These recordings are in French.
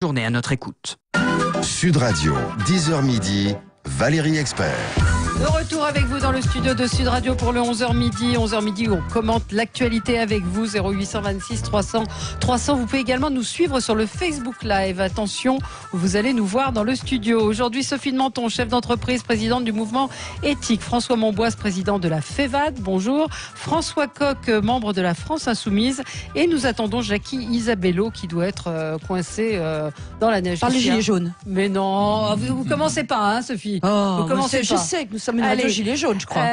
Journée à notre écoute. Sud Radio, 10h midi, Valérie Expert. De retour avec vous dans le studio de Sud Radio pour le 11h midi. 11h midi où on commente l'actualité avec vous. 0826 300 300. Vous pouvez également nous suivre sur le Facebook Live. Attention, vous allez nous voir dans le studio. Aujourd'hui, Sophie de Menton, chef d'entreprise, présidente du mouvement éthique. François Monboise, président de la FEVAD. Bonjour. François Coq, membre de la France Insoumise. Et nous attendons Jackie Isabello qui doit être coincée dans la neige. Par les gilets jaunes. Mais non, vous commencez pas, hein, Sophie. Vous commencez pas. Je sais que nous sommes une radio gilets jaunes, je crois.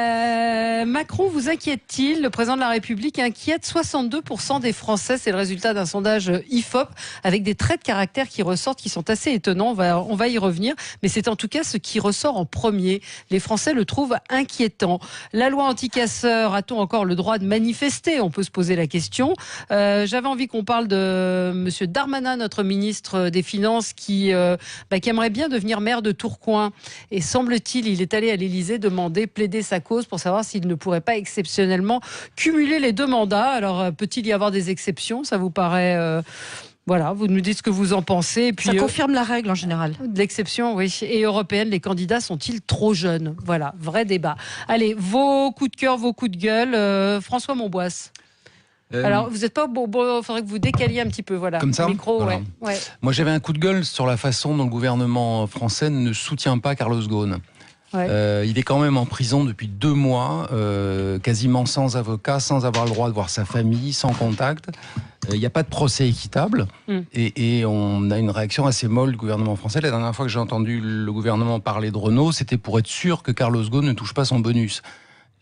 Macron vous inquiète-t-il? Le président de la République inquiète 62% des Français. C'est le résultat d'un sondage IFOP avec des traits de caractère qui ressortent, qui sont assez étonnants. On va y revenir. Mais c'est en tout cas ce qui ressort en premier. Les Français le trouvent inquiétant. La loi anti-casseurs, a-t-on encore le droit de manifester? On peut se poser la question. J'avais envie qu'on parle de monsieur Darmanin, notre ministre des Finances, qui aimerait bien devenir maire de Tourcoing. Et semble-t-il, il est allé à l'Élysée demander, plaider sa cause pour savoir s'il ne pourrait pas exceptionnellement cumuler les deux mandats. Alors, peut-il y avoir des exceptions? Ça vous paraît... Voilà, vous nous dites ce que vous en pensez. Et puis, ça confirme la règle en général. L'exception, oui. Et européenne, les candidats sont-ils trop jeunes? Voilà, vrai débat. Allez, vos coups de cœur, vos coups de gueule. François Monboise. Alors, vous n'êtes pas bon, il faudrait que vous décaliez un petit peu, voilà. Comme ça, le micro, voilà. Ouais. Moi, j'avais un coup de gueule sur la façon dont le gouvernement français ne soutient pas Carlos Ghosn. Ouais. Il est quand même en prison depuis 2 mois, quasiment sans avocat, sans avoir le droit de voir sa famille, sans contact. Il n'y a pas de procès équitable et on a une réaction assez molle du gouvernement français. La dernière fois que j'ai entendu le gouvernement parler de Renault, c'était pour être sûr que Carlos Ghosn ne touche pas son bonus.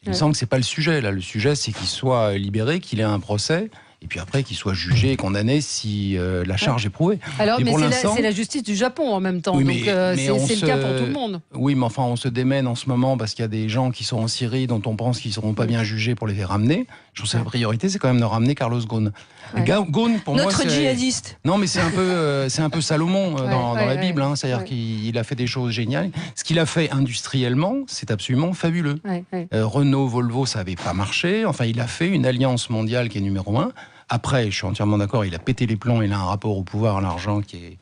Il me semble que c'est pas le sujet. Là, le sujet, c'est qu'il soit libéré, qu'il ait un procès. Et puis après, qu'il soit jugé et condamné si la charge est prouvée. Alors, mais c'est la justice du Japon en même temps, oui, donc c'est le cas pour tout le monde. Oui, mais enfin, on se démène en ce moment parce qu'il y a des gens qui sont en Syrie dont on pense qu'ils ne seront pas bien jugés pour les faire ramener. Je pense que la priorité, c'est quand même de ramener Carlos Ghosn. Ouais. Ghosn, pour notre moi, djihadiste. Non, mais c'est un peu Salomon dans la Bible. Hein, c'est-à-dire qu'il a fait des choses géniales. Ce qu'il a fait industriellement, c'est absolument fabuleux. Renault, Volvo, ça n'avait pas marché. Enfin, il a fait une alliance mondiale qui est numéro 1. Après, je suis entièrement d'accord, il a pété les plombs, il a un rapport au pouvoir, à l'argent qui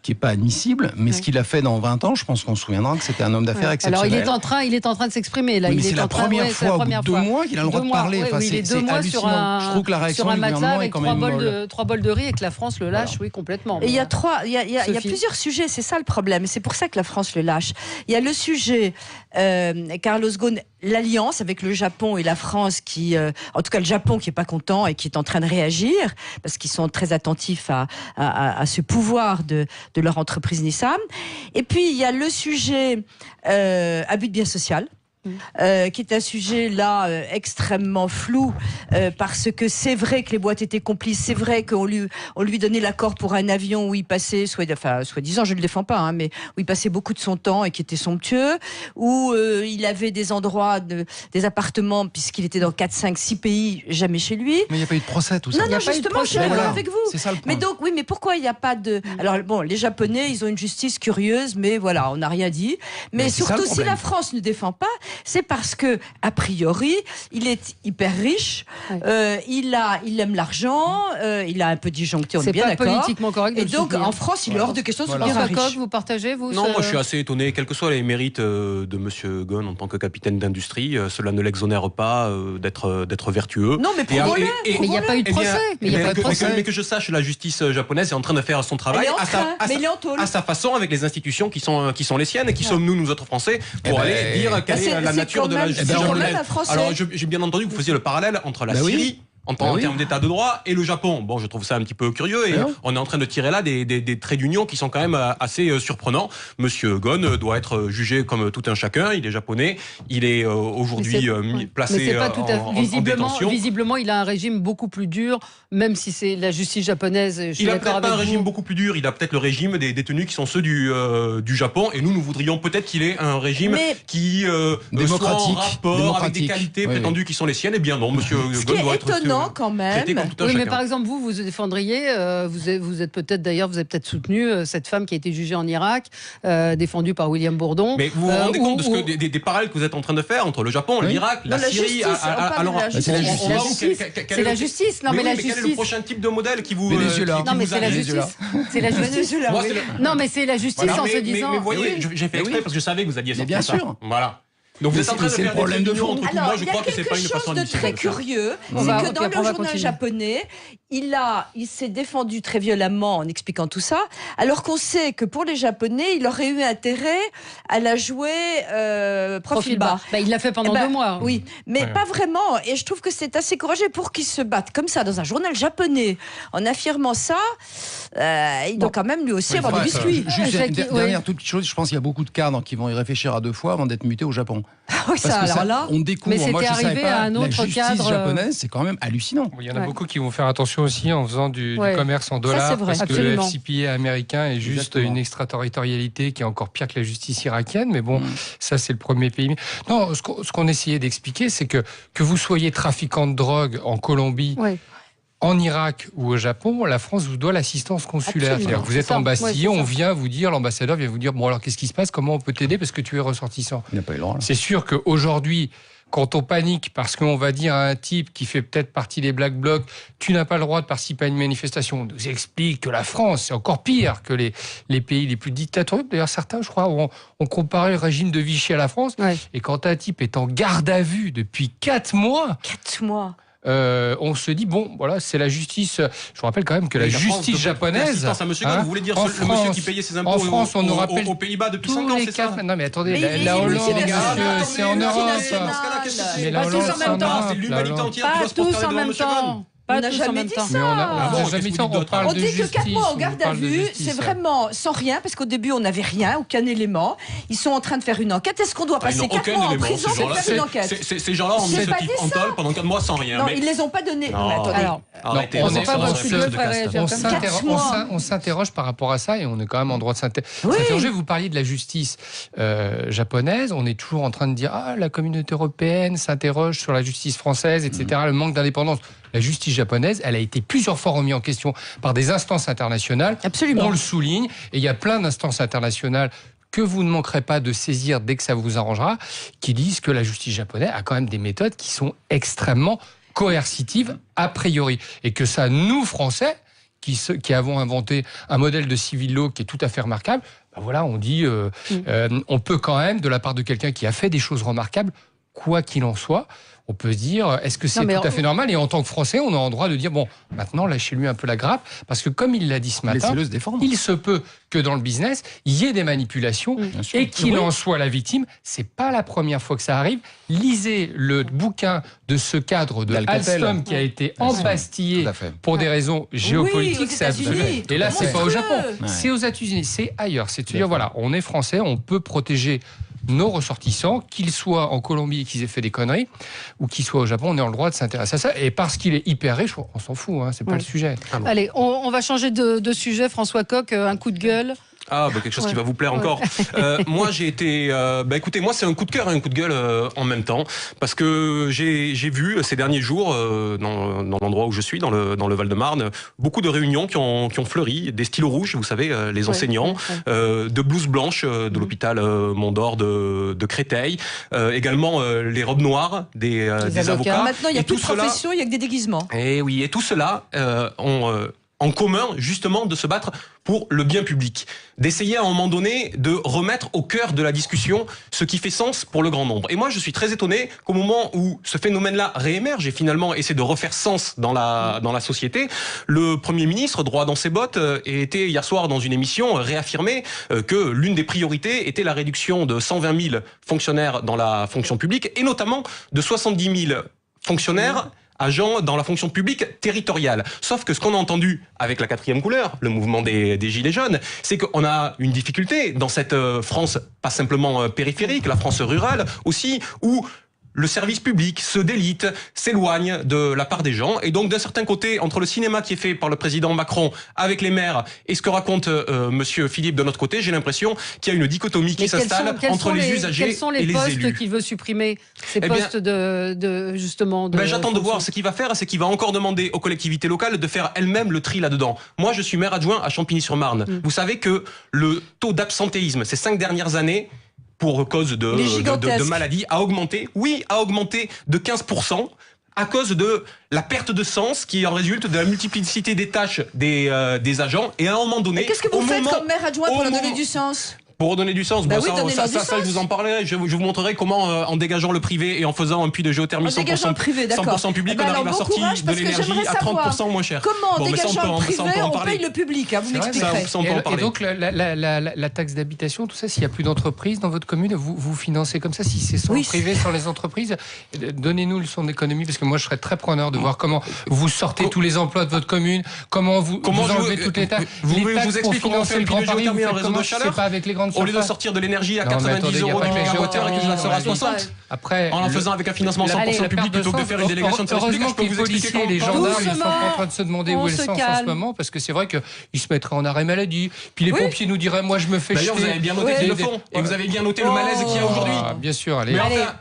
est pas admissible, mais ce qu'il a fait dans 20 ans, je pense qu'on se souviendra que c'était un homme d'affaires exceptionnel. Alors il est en train de s'exprimer là. Oui, mais c'est la première fois, au bout de 2 mois, qu'il a le droit de parler. Enfin, il est 2 mois sur un, je trouve que la réaction sur un du matelas avec quand même 3 bols de riz et que la France le lâche, oui, complètement. Et il y a plusieurs sujets, c'est ça le problème. C'est pour ça que la France le lâche. Il y a le sujet Carlos Ghosn, l'alliance avec le Japon et la France qui, en tout cas le Japon qui est pas content et qui est en train de réagir parce qu'ils sont très attentifs à ce pouvoir de leur entreprise Nissan. Et puis il y a le sujet abus de biens social. Qui est un sujet là extrêmement flou parce que c'est vrai que les boîtes étaient complices, c'est vrai qu'on lui donnait l'accord pour un avion où il passait, soi-disant, je ne le défends pas, hein, mais où il passait beaucoup de son temps et qui était somptueux, où il avait des endroits, des appartements, puisqu'il était dans 4, 5, 6 pays, jamais chez lui. Mais il n'y a pas eu de procès, tout ça. Non, justement, je suis d'accord avec vous. C'est ça le point. Mais donc, oui, mais pourquoi il n'y a pas de... Alors bon, les Japonais, ils ont une justice curieuse, mais voilà, on n'a rien dit. Mais surtout, si la France ne défend pas, c'est parce que, a priori, il est hyper riche, il aime l'argent, il a un peu disjoncté, on est bien d'accord. C'est pas politiquement correct de Et donc, en France, il est hors de question de se dire riche. Vous partagez, vous? Non, moi je suis assez étonné, quels que soient les mérites de M. Ghosn en tant que capitaine d'industrie, cela ne l'exonère pas d'être vertueux. Non, mais prouvons-le. Mais il n'y a pas eu de procès. Mais que je sache, la justice japonaise est en train de faire son travail à sa façon, avec les institutions qui sont les siennes. Et qui sommes-nous autres Français, pour aller dire quelle est la nature de la justice japonaise. Alors, j'ai bien entendu que vous faisiez le parallèle entre la Syrie, en termes d'état de droit, et le Japon. Bon, je trouve ça un petit peu curieux, et on est en train de tirer là des traits d'union qui sont quand même assez surprenants. Monsieur Ghosn doit être jugé comme tout un chacun, il est japonais, il est aujourd'hui placé en détention. Visiblement, il a un régime beaucoup plus dur, même si c'est la justice japonaise. Il a peut-être pas un régime beaucoup plus dur, il a peut-être le régime des détenus qui sont ceux du Japon, et nous voudrions peut-être qu'il ait un régime qui soit en rapport avec des qualités prétendues qui sont les siennes. Eh bien non, monsieur Ghosn doit être maintenant, quand même. Oui, mais par exemple, vous défendriez, vous êtes peut-être d'ailleurs, vous avez peut-être soutenu cette femme qui a été jugée en Irak, défendue par William Bourdon. Mais vous vous rendez compte des parallèles que vous êtes en train de faire entre le Japon, l'Irak, la Syrie, c'est la justice. Non, mais la justice. Quel est le prochain type de modèle qui vous Non, mais c'est la justice. C'est la justice. Non, mais c'est la justice en se disant. Mais vous voyez, j'ai fait exprès parce que je savais que vous alliez sortir ça. Bien sûr. Voilà. Donc vous êtes en train de faire des traits d'union entre tout. Moi, je crois que c'est pas une façon de très curieux, c'est que dans le journal japonais, il s'est défendu très violemment en expliquant tout ça, alors qu'on sait que pour les Japonais, il aurait eu intérêt à la jouer profil bas. Il l'a fait pendant 2 mois. Oui, mais pas vraiment. Et je trouve que c'est assez courageux pour qu'ils se battent comme ça dans un journal japonais en affirmant ça. Il doit quand même lui aussi avoir des biscuits. Juste dernière toute chose, je pense qu'il y a beaucoup de cadres qui vont y réfléchir à 2 fois avant d'être mutés au Japon. Oui, ça, alors là, on découvre. Mais c'était arrivé à un autre cadre. La justice japonaise, c'est quand même hallucinant. Il y en a beaucoup qui vont faire attention aussi en faisant du commerce en dollars, parce que le FCPA américain est juste une extraterritorialité qui est encore pire que la justice irakienne. Mais bon, ça c'est le premier pays. Non, ce qu'on essayait d'expliquer, c'est que vous soyez trafiquant de drogue en Colombie. En Irak ou au Japon, la France vous doit l'assistance consulaire. C'est-à-dire que vous êtes ambassadeur, on vient vous dire, l'ambassadeur vient vous dire, bon alors qu'est-ce qui se passe, comment on peut t'aider parce que tu es ressortissant. Il n'a pas eu le droit, là. C'est sûr qu'aujourd'hui, quand on panique parce qu'on va dire à un type qui fait peut-être partie des Black Blocs, tu n'as pas le droit de participer à une manifestation, on nous explique que la France, c'est encore pire que les pays les plus dictatoriaux. D'ailleurs, certains, je crois, ont comparé le régime de Vichy à la France. Et quand un type est en garde à vue depuis 4 mois... 4 mois on se dit, bon, voilà, c'est la justice. Je vous rappelle quand même que la justice japonaise. L'assistance à monsieur Gaulle, vous voulez dire le monsieur qui payait ses impôts aux Pays-Bas depuis 5 ans, c'est ça? Non, mais attendez, la Hollande, c'est en Europe. Mais la Hollande, c'est en Europe. C'est l'humanité entière qui doit se porter devant monsieur Gaulle. On n'a jamais dit ça. On dit que 4 mois en garde à vue, c'est vraiment sans rien, parce qu'au début, on n'avait rien, aucun élément. Ils sont en train de faire une enquête. Est-ce qu'on doit passer 4 mois en prison pour faire une enquête? Ces gens-là ont mis ce type en tôle pendant 4 mois sans rien. Non, ils ne les ont pas donnés. Arrêtez. On s'interroge par rapport à ça et on est quand même en droit de s'interroger. Vous parliez de la justice japonaise. On est toujours en train de dire la communauté européenne s'interroge sur la justice française, etc. Le manque d'indépendance. La justice japonaise, elle a été plusieurs fois remise en question par des instances internationales. Absolument. On le souligne. Et il y a plein d'instances internationales que vous ne manquerez pas de saisir dès que ça vous arrangera, qui disent que la justice japonaise a quand même des méthodes qui sont extrêmement coercitives a priori. Et que ça, nous, Français, qui avons inventé un modèle de civil law qui est tout à fait remarquable, voilà, on dit, on peut quand même, de la part de quelqu'un qui a fait des choses remarquables, quoi qu'il en soit, on peut se dire, est-ce que c'est tout à fait normal? Et en tant que Français, on a le droit de dire, bon, maintenant, lâchez-lui un peu la grappe, parce que comme il l'a dit ce matin, il se peut que dans le business, il y ait des manipulations et qu'il en soit la victime. C'est pas la première fois que ça arrive. Lisez le bouquin de ce cadre de Alstom qui a été embastillé pour des raisons géopolitiques. Et là, c'est pas au Japon, c'est aux États-Unis, c'est ailleurs. C'est de dire, voilà, on est Français, on peut protéger nos ressortissants, qu'ils soient en Colombie et qu'ils aient fait des conneries, ou qu'ils soient au Japon, on est en droit de s'intéresser à ça. Et parce qu'il est hyper riche, on s'en fout, c'est pas le sujet. Allez, on va changer de sujet. François Coq, un coup de gueule. Quelque chose qui va vous plaire encore. Moi, j'ai été... écoutez, moi, c'est un coup de cœur et un coup de gueule en même temps. Parce que j'ai vu ces derniers jours, dans l'endroit où je suis, dans le Val-de-Marne, beaucoup de réunions qui ont fleuri. Des stylos rouges, vous savez, les enseignants. De blouses blanches de l'hôpital Mont-d'Or de Créteil. Également, les robes noires des avocats. Maintenant, il n'y a plus de profession, il n'y a que des déguisements. Et oui, et tout cela ont... en commun, justement, de se battre pour le bien public. D'essayer à un moment donné de remettre au cœur de la discussion ce qui fait sens pour le grand nombre. Et moi, je suis très étonné qu'au moment où ce phénomène-là réémerge et finalement essaie de refaire sens dans la société, le Premier ministre, droit dans ses bottes, ait été hier soir dans une émission réaffirmé que l'une des priorités était la réduction de 120 000 fonctionnaires dans la fonction publique et notamment de 70 000 fonctionnaires agents dans la fonction publique territoriale. Sauf que ce qu'on a entendu avec la 4e couleur, le mouvement des Gilets jaunes, c'est qu'on a une difficulté dans cette France, pas simplement périphérique, la France rurale aussi, où le service public se délite, s'éloigne de la part des gens. Et donc, d'un certain côté, entre le cinéma qui est fait par le président Macron avec les maires et ce que raconte monsieur Philippe de notre côté, j'ai l'impression qu'il y a une dichotomie qui s'installe entre les usagers et les élus. Quels sont les postes qu'il veut supprimer? Ces postes justement... J'attends de voir. Ce qu'il va faire, c'est qu'il va encore demander aux collectivités locales de faire elles-mêmes le tri là-dedans. Moi, je suis maire adjoint à Champigny-sur-Marne. Vous savez que le taux d'absentéisme ces 5 dernières années, pour cause de maladie, a augmenté. Oui, a augmenté de 15%. À cause de la perte de sens qui en résulte de la multiplicité des tâches des agents. Et à un moment donné... Qu'est-ce que vous faites comme maire adjoint pour leur donner du sens ? Pour redonner du sens, ça, je vous en parlerai. Je vous montrerai comment, en dégageant le privé et en faisant un puits de géothermie 100% public, on arrive à sortir de l'énergie à 30% moins cher. Comment, en dégageant le privé, on paye le public, vous m'expliquerez. Et donc, la taxe d'habitation, tout ça, s'il n'y a plus d'entreprises dans votre commune, vous financez comme ça, si c'est sans privé, sans les entreprises, donnez-nous le son d'économie, parce que moi, je serais très preneur de voir comment vous sortez tous les emplois de votre commune, comment vous enlevez toutes les taxes. Vous expliquez comment on fait le Grand Paris, un réseau de chaleur. C'est pas avec les grandes au lieu de sortir de l'énergie à 90 euros du mégawattheure et que je la sors à 60, en la faisant avec un financement 100% public plutôt que de faire une délégation de service public, je peux vous expliquer les gendarmes ils sont en train de se demander où est le sens en ce moment, parce que c'est vrai qu'ils se mettraient en arrêt maladie, puis les pompiers nous diraient moi je me fais jeter. D'ailleurs, vous avez bien noté le fond, et vous avez bien noté le malaise qu'il y a aujourd'hui. Bien sûr, allez.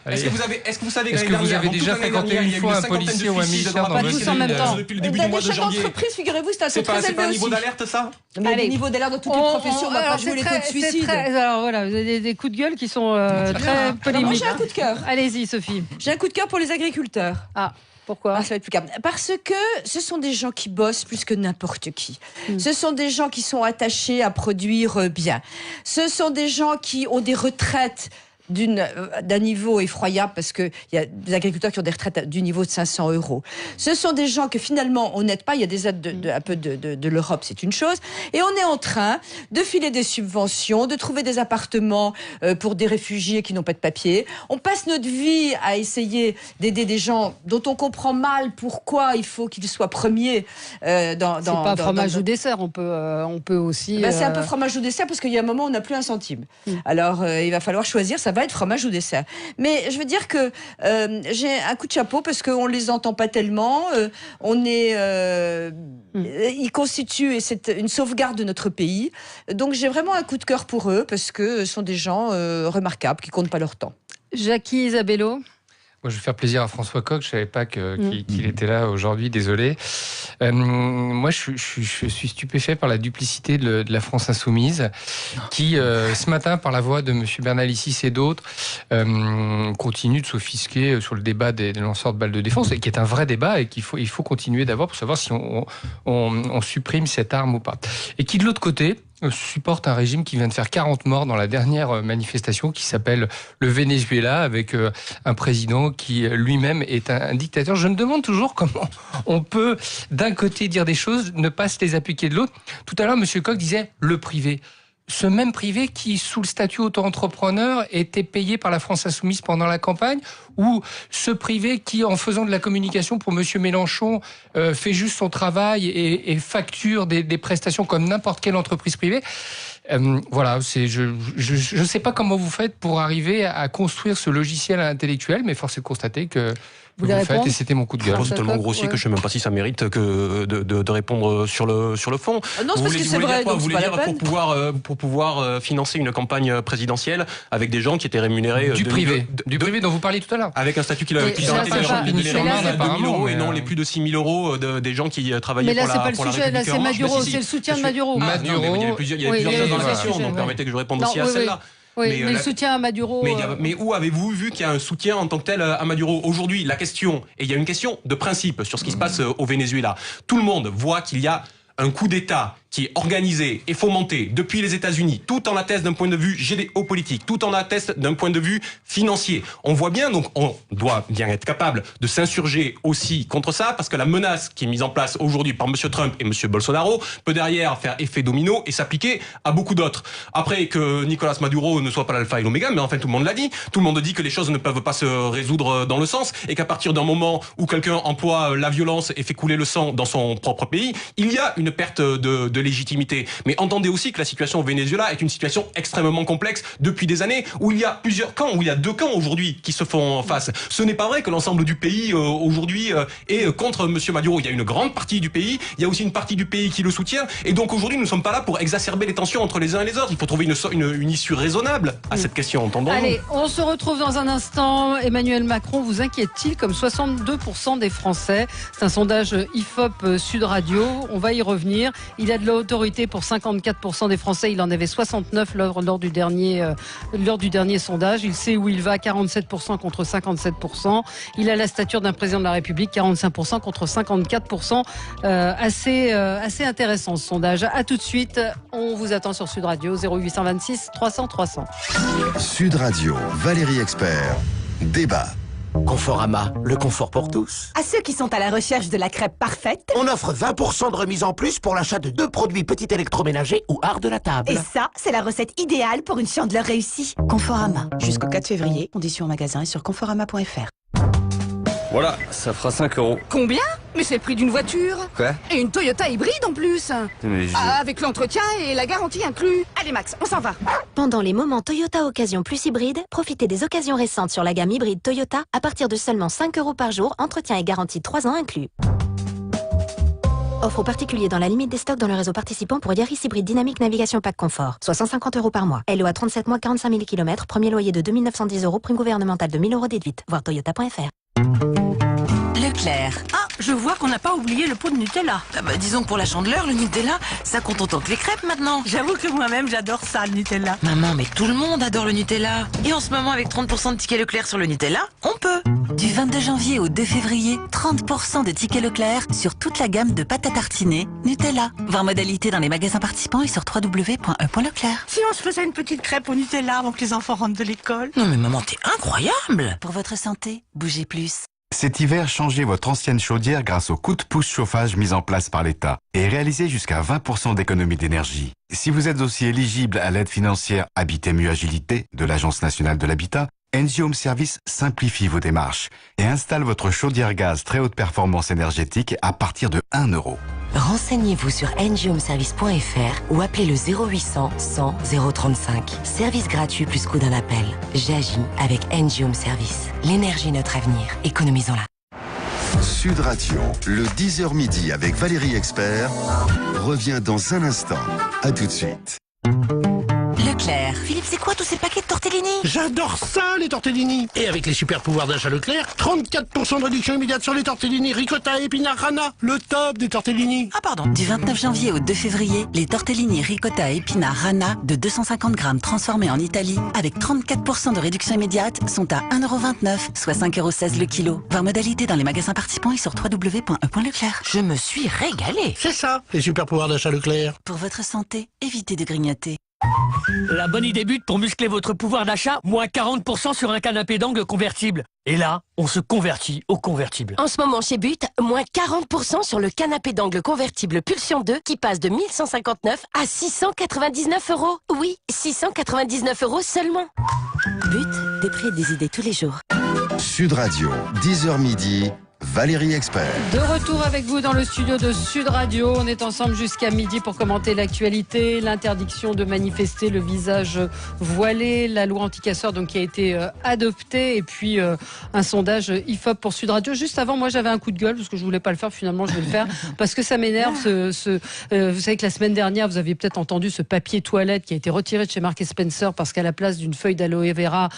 Est-ce que vous savez que vous avez déjà fréquenté une fois un policier ou un militaire dans votre en même temps depuis le début du mois de janvier? Entreprise, figurez-vous, c'est assez très élevé. C'est pas un niveau d'alerte, ça? Le niveau d'alerte dans toutes les professions, on va pas jouer les taux de suicide. Alors voilà, vous avez des coups de gueule qui sont très polémiques. Moi, j'ai un coup de cœur. Allez-y, Sophie. J'ai un coup de cœur pour les agriculteurs. Ah, pourquoi? Ça va être plus calme. Parce que ce sont des gens qui bossent plus que n'importe qui. Ce sont des gens qui sont attachés à produire bien. Ce sont des gens qui ont des retraites d'un niveau effroyable, parce qu'il y a des agriculteurs qui ont des retraites du niveau de 500 €. Ce sont des gens que finalement on n'aide pas, il y a des aides un peu de l'Europe, c'est une chose, et on est en train de filer des subventions, de trouver des appartements pour des réfugiés qui n'ont pas de papier. On passe notre vie à essayer d'aider des gens dont on comprend mal pourquoi il faut qu'ils soient premiers c'est pas fromage ou dessert, on peut aussi... C'est un peu fromage ou dessert, parce qu'il y a un moment où on n'a plus un centime. Alors il va falloir choisir, ça va être fromage ou dessert. Mais je veux dire que j'ai un coup de chapeau parce qu'on ne les entend pas tellement. Ils constituent, et c'est une sauvegarde de notre pays. Donc j'ai vraiment un coup de cœur pour eux parce que ce sont des gens remarquables qui ne comptent pas leur temps. Jackie Isabello. Moi, je vais faire plaisir à François Coq. Je ne savais pas qu'il était là aujourd'hui. Désolé. Moi, je suis stupéfait par la duplicité de la France insoumise, qui, ce matin, par la voix de M. Bernalicis et d'autres, continue de s'offusquer sur le débat des lanceurs de balles de défense, et qui est un vrai débat et qu'il faut continuer d'avoir pour savoir si on supprime cette arme ou pas. Et qui, de l'autre côté, supporte un régime qui vient de faire 40 morts dans la dernière manifestation, qui s'appelle le Venezuela, avec un président qui lui-même est un dictateur. Je me demande toujours comment on peut d'un côté dire des choses, ne pas se les appliquer de l'autre. Tout à l'heure, M. Coq disait le privé. Ce même privé qui, sous le statut auto-entrepreneur, était payé par la France insoumise pendant la campagne, ou ce privé qui, en faisant de la communication pour M. Mélenchon, fait juste son travail et facture des prestations comme n'importe quelle entreprise privée. Voilà, je ne sais pas comment vous faites pour arriver à construire ce logiciel intellectuel, mais force est de constater que vous faites, et c'était mon coup de gueule. C'est tellement grossier que je ne sais même pas si ça mérite que de répondre sur le fond. Non, c'est parce que c'est vrai. Vous voulez dire pour pouvoir financer une campagne présidentielle avec des gens qui étaient rémunérés du privé dont vous parliez tout à l'heure, avec un statut qui leur était à 2 000 € et non les plus de 6 000 € des gens qui travaillaient pour la République. Mais là, c'est pas le sujet. Là, c'est Maduro, c'est le soutien de Maduro. Il y a plusieurs choses dans la question, donc permettez que je réponde aussi à celle-là. Oui, mais le soutien à Maduro... Mais où avez-vous vu qu'il y a un soutien en tant que tel à Maduro? Aujourd'hui, la question, et il y a une question de principe sur ce qui se passe au Venezuela. Tout le monde voit qu'il y a un coup d'État qui est organisé et fomenté depuis les États-Unis, tout en atteste d'un point de vue géopolitique, tout en atteste d'un point de vue financier. On voit bien, donc on doit bien être capable de s'insurger aussi contre ça, parce que la menace qui est mise en place aujourd'hui par M. Trump et M. Bolsonaro peut derrière faire effet domino et s'appliquer à beaucoup d'autres. Après que Nicolas Maduro ne soit pas l'alpha et l'oméga, mais enfin tout le monde l'a dit, tout le monde dit que les choses ne peuvent pas se résoudre dans le sens, et qu'à partir d'un moment où quelqu'un emploie la violence et fait couler le sang dans son propre pays, il y a une perte de de légitimité. Mais entendez aussi que la situation au Venezuela est une situation extrêmement complexe depuis des années, où il y a plusieurs camps, où il y a deux camps aujourd'hui qui se font face. Ce n'est pas vrai que l'ensemble du pays aujourd'hui est contre M. Maduro. Il y a une grande partie du pays, il y a aussi une partie du pays qui le soutient, et donc aujourd'hui nous ne sommes pas là pour exacerber les tensions entre les uns et les autres. Il faut trouver une issue raisonnable à cette question, entendons-nous. Allez, on se retrouve dans un instant. Emmanuel Macron vous inquiète-t-il comme 62% des Français? C'est un sondage IFOP Sud Radio, on va y revenir. Il a de l'autorité pour 54% des Français, il en avait 69 lors du dernier sondage. Il sait où il va, 47% contre 57%. Il a la stature d'un président de la République, 45% contre 54%. Assez intéressant ce sondage. À tout de suite, on vous attend sur Sud Radio, 0826 300 300. Sud Radio, Valérie Expert, débat. Conforama, le confort pour tous. À ceux qui sont à la recherche de la crêpe parfaite, on offre 20% de remise en plus pour l'achat de 2 produits petits électroménagers ou art de la table. Et ça, c'est la recette idéale pour une chandeleur réussie. Conforama, jusqu'au 4 février, conditions en magasin et sur conforama.fr. Voilà, ça fera 5 €. Combien? Mais c'est le prix d'une voiture. Quoi? Et une Toyota hybride en plus. Avec l'entretien et la garantie inclus. Allez Max, on s'en va. Pendant les moments Toyota Occasion Plus hybride, profitez des occasions récentes sur la gamme hybride Toyota à partir de seulement 5 € par jour, entretien et garantie 3 ans inclus. Offre aux particuliers dans la limite des stocks dans le réseau participant pour Yaris hybride dynamique navigation pack confort. Soit 150 € par mois. LO à 37 mois, 45 000 km. Premier loyer de 2 910 €, prime gouvernementale de 1 000 € déduite. Voir toyota.fr. Leclerc. Ah, je vois qu'on n'a pas oublié le pot de Nutella. Disons que pour la chandeleur, le Nutella, ça compte autant que les crêpes maintenant. J'avoue que moi-même, j'adore ça, le Nutella. Maman, mais tout le monde adore le Nutella. Et en ce moment, avec 30% de tickets Leclerc sur le Nutella, on peut. Du 22 janvier au 2 février, 30% de tickets Leclerc sur toute la gamme de pâte à tartiner Nutella. Voir modalité dans les magasins participants et sur www.e.leclerc. Si on se faisait une petite crêpe au Nutella avant que les enfants rentrent de l'école. Non mais maman, t'es incroyable. Pour votre santé, bougez plus. Cet hiver, changez votre ancienne chaudière grâce au coup de pouce chauffage mis en place par l'État et réalisez jusqu'à 20% d'économie d'énergie. Si vous êtes aussi éligible à l'aide financière Habiter Mieux Agilité de l'Agence nationale de l'habitat, NG Home Service simplifie vos démarches et installe votre chaudière gaz très haute performance énergétique à partir de 1 €. Renseignez-vous sur nghomeservice.fr ou appelez le 0800 100 035. Service gratuit plus coût d'un appel. J'agis avec NG Home Service. L'énergie est notre avenir. Économisons-la. Sud Radio, le 10h midi avec Valérie Expert, revient dans un instant. À tout de suite. Leclerc. Philippe, c'est quoi tous ces paquets de tortellini? J'adore ça, les tortellini. Et avec les super pouvoirs d'achat Leclerc, 34% de réduction immédiate sur les tortellini ricotta et épinards rana. Le top des tortellini. Ah pardon. Du 29 janvier au 2 février, les tortellini ricotta et épinards rana de 250 grammes transformés en Italie avec 34% de réduction immédiate sont à 1,29 €, soit 5,16 € le kilo. Voir modalité dans les magasins participants et sur www.e.leclerc. Je me suis régalé. C'est ça, les super pouvoirs d'achat Leclerc. Pour votre santé, évitez de grignoter. La bonne idée but pour muscler votre pouvoir d'achat, moins 40% sur un canapé d'angle convertible. Et là, on se convertit au convertible. En ce moment chez But, moins 40% sur le canapé d'angle convertible Pulsion 2 qui passe de 1159 à 699 €. Oui, 699 € seulement. But, des prix et des idées tous les jours. Sud Radio, 10h midi. Valérie Expert. De retour avec vous dans le studio de Sud Radio. On est ensemble jusqu'à midi pour commenter l'actualité, l'interdiction de manifester le visage voilé, la loi anti-casseurs donc qui a été adoptée et puis un sondage IFOP pour Sud Radio. Juste avant, moi j'avais un coup de gueule parce que je voulais pas le faire, finalement je vais le faire parce que ça m'énerve. Vous savez que la semaine dernière, vous aviez peut-être entendu ce papier toilette qui a été retiré de chez Marks & Spencer parce qu'à la place d'une feuille d'aloe vera,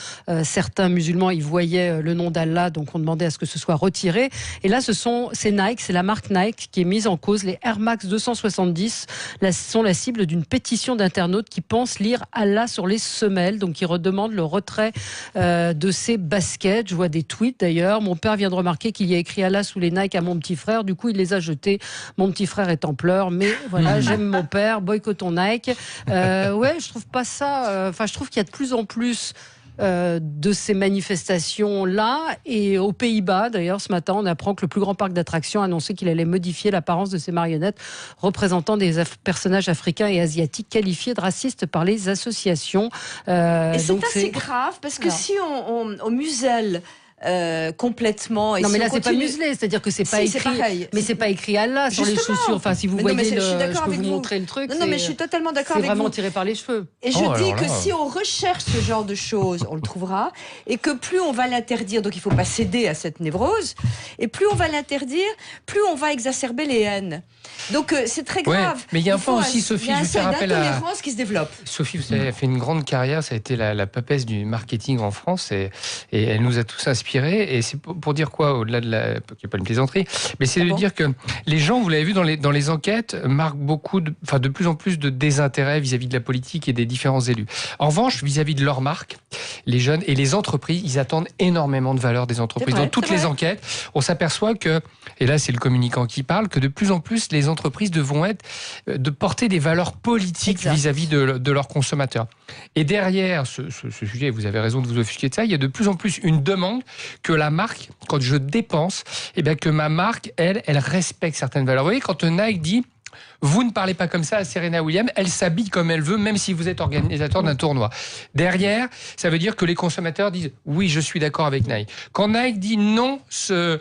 certains musulmans y voyaient le nom d'Allah, donc on demandait à ce que ce soit retiré. Et là, c'est Nike, c'est la marque Nike qui est mise en cause. Les Air Max 270 sont la cible d'une pétition d'internautes qui pensent lire Allah sur les semelles, donc qui redemandent le retrait de ces baskets. Je vois des tweets d'ailleurs. Mon père vient de remarquer qu'il y a écrit Allah sous les Nike à mon petit frère. Du coup, il les a jetés. Mon petit frère est en pleurs, mais voilà, j'aime mon père. Boycottons Nike. Ouais, je trouve pas ça. Enfin, je trouve qu'il y a de plus en plus de ces manifestations-là. Et aux Pays-Bas, d'ailleurs, ce matin, on apprend que le plus grand parc d'attractions a annoncé qu'il allait modifier l'apparence de ses marionnettes représentant des personnages africains et asiatiques qualifiés de racistes par les associations. Et c'est assez grave parce que si on muselle complètement. Et non, mais si là, c'est pas muselé, c'est-à-dire que c'est pas écrit. Pareil. Mais c'est pas écrit Allah sur les chaussures. Enfin, si vous voyez, je peux vous montrer le truc. Non, mais je suis totalement d'accord avec vous. C'est vraiment tiré par les cheveux. Et je dis que si on recherche ce genre de choses, on le trouvera, et que plus on va l'interdire, donc il faut pas céder à cette névrose, et plus on va l'interdire, plus on va exacerber les haines. Donc c'est très grave. Ouais, mais il y a un point aussi, Sophie, je te rappelle intolérance qui se développe. Sophie, vous avez fait une grande carrière, ça a été la papesse du marketing en France, et elle nous a tous inspirés. Et c'est pour dire quoi, au-delà de qu'il n'y a pas une plaisanterie, mais c'est de dire que les gens, vous l'avez vu dans les enquêtes, marquent beaucoup, de plus en plus de désintérêt vis-à-vis de la politique et des différents élus. En revanche, vis-à-vis de leur marque, les jeunes et les entreprises, ils attendent énormément de valeur des entreprises. Dans toutes les enquêtes, on s'aperçoit que, et là c'est le communicant qui parle, que de plus en plus les entreprises devront de porter des valeurs politiques vis-à-vis de leurs consommateurs. Et derrière ce sujet, vous avez raison de vous offusquer de ça, il y a de plus en plus une demande que la marque, quand je dépense, que ma marque, elle respecte certaines valeurs. Vous voyez, quand Nike dit vous ne parlez pas comme ça à Serena Williams, elle s'habille comme elle veut, même si vous êtes organisateur d'un tournoi. Derrière, ça veut dire que les consommateurs disent oui, je suis d'accord avec Nike. Quand Nike dit non, ce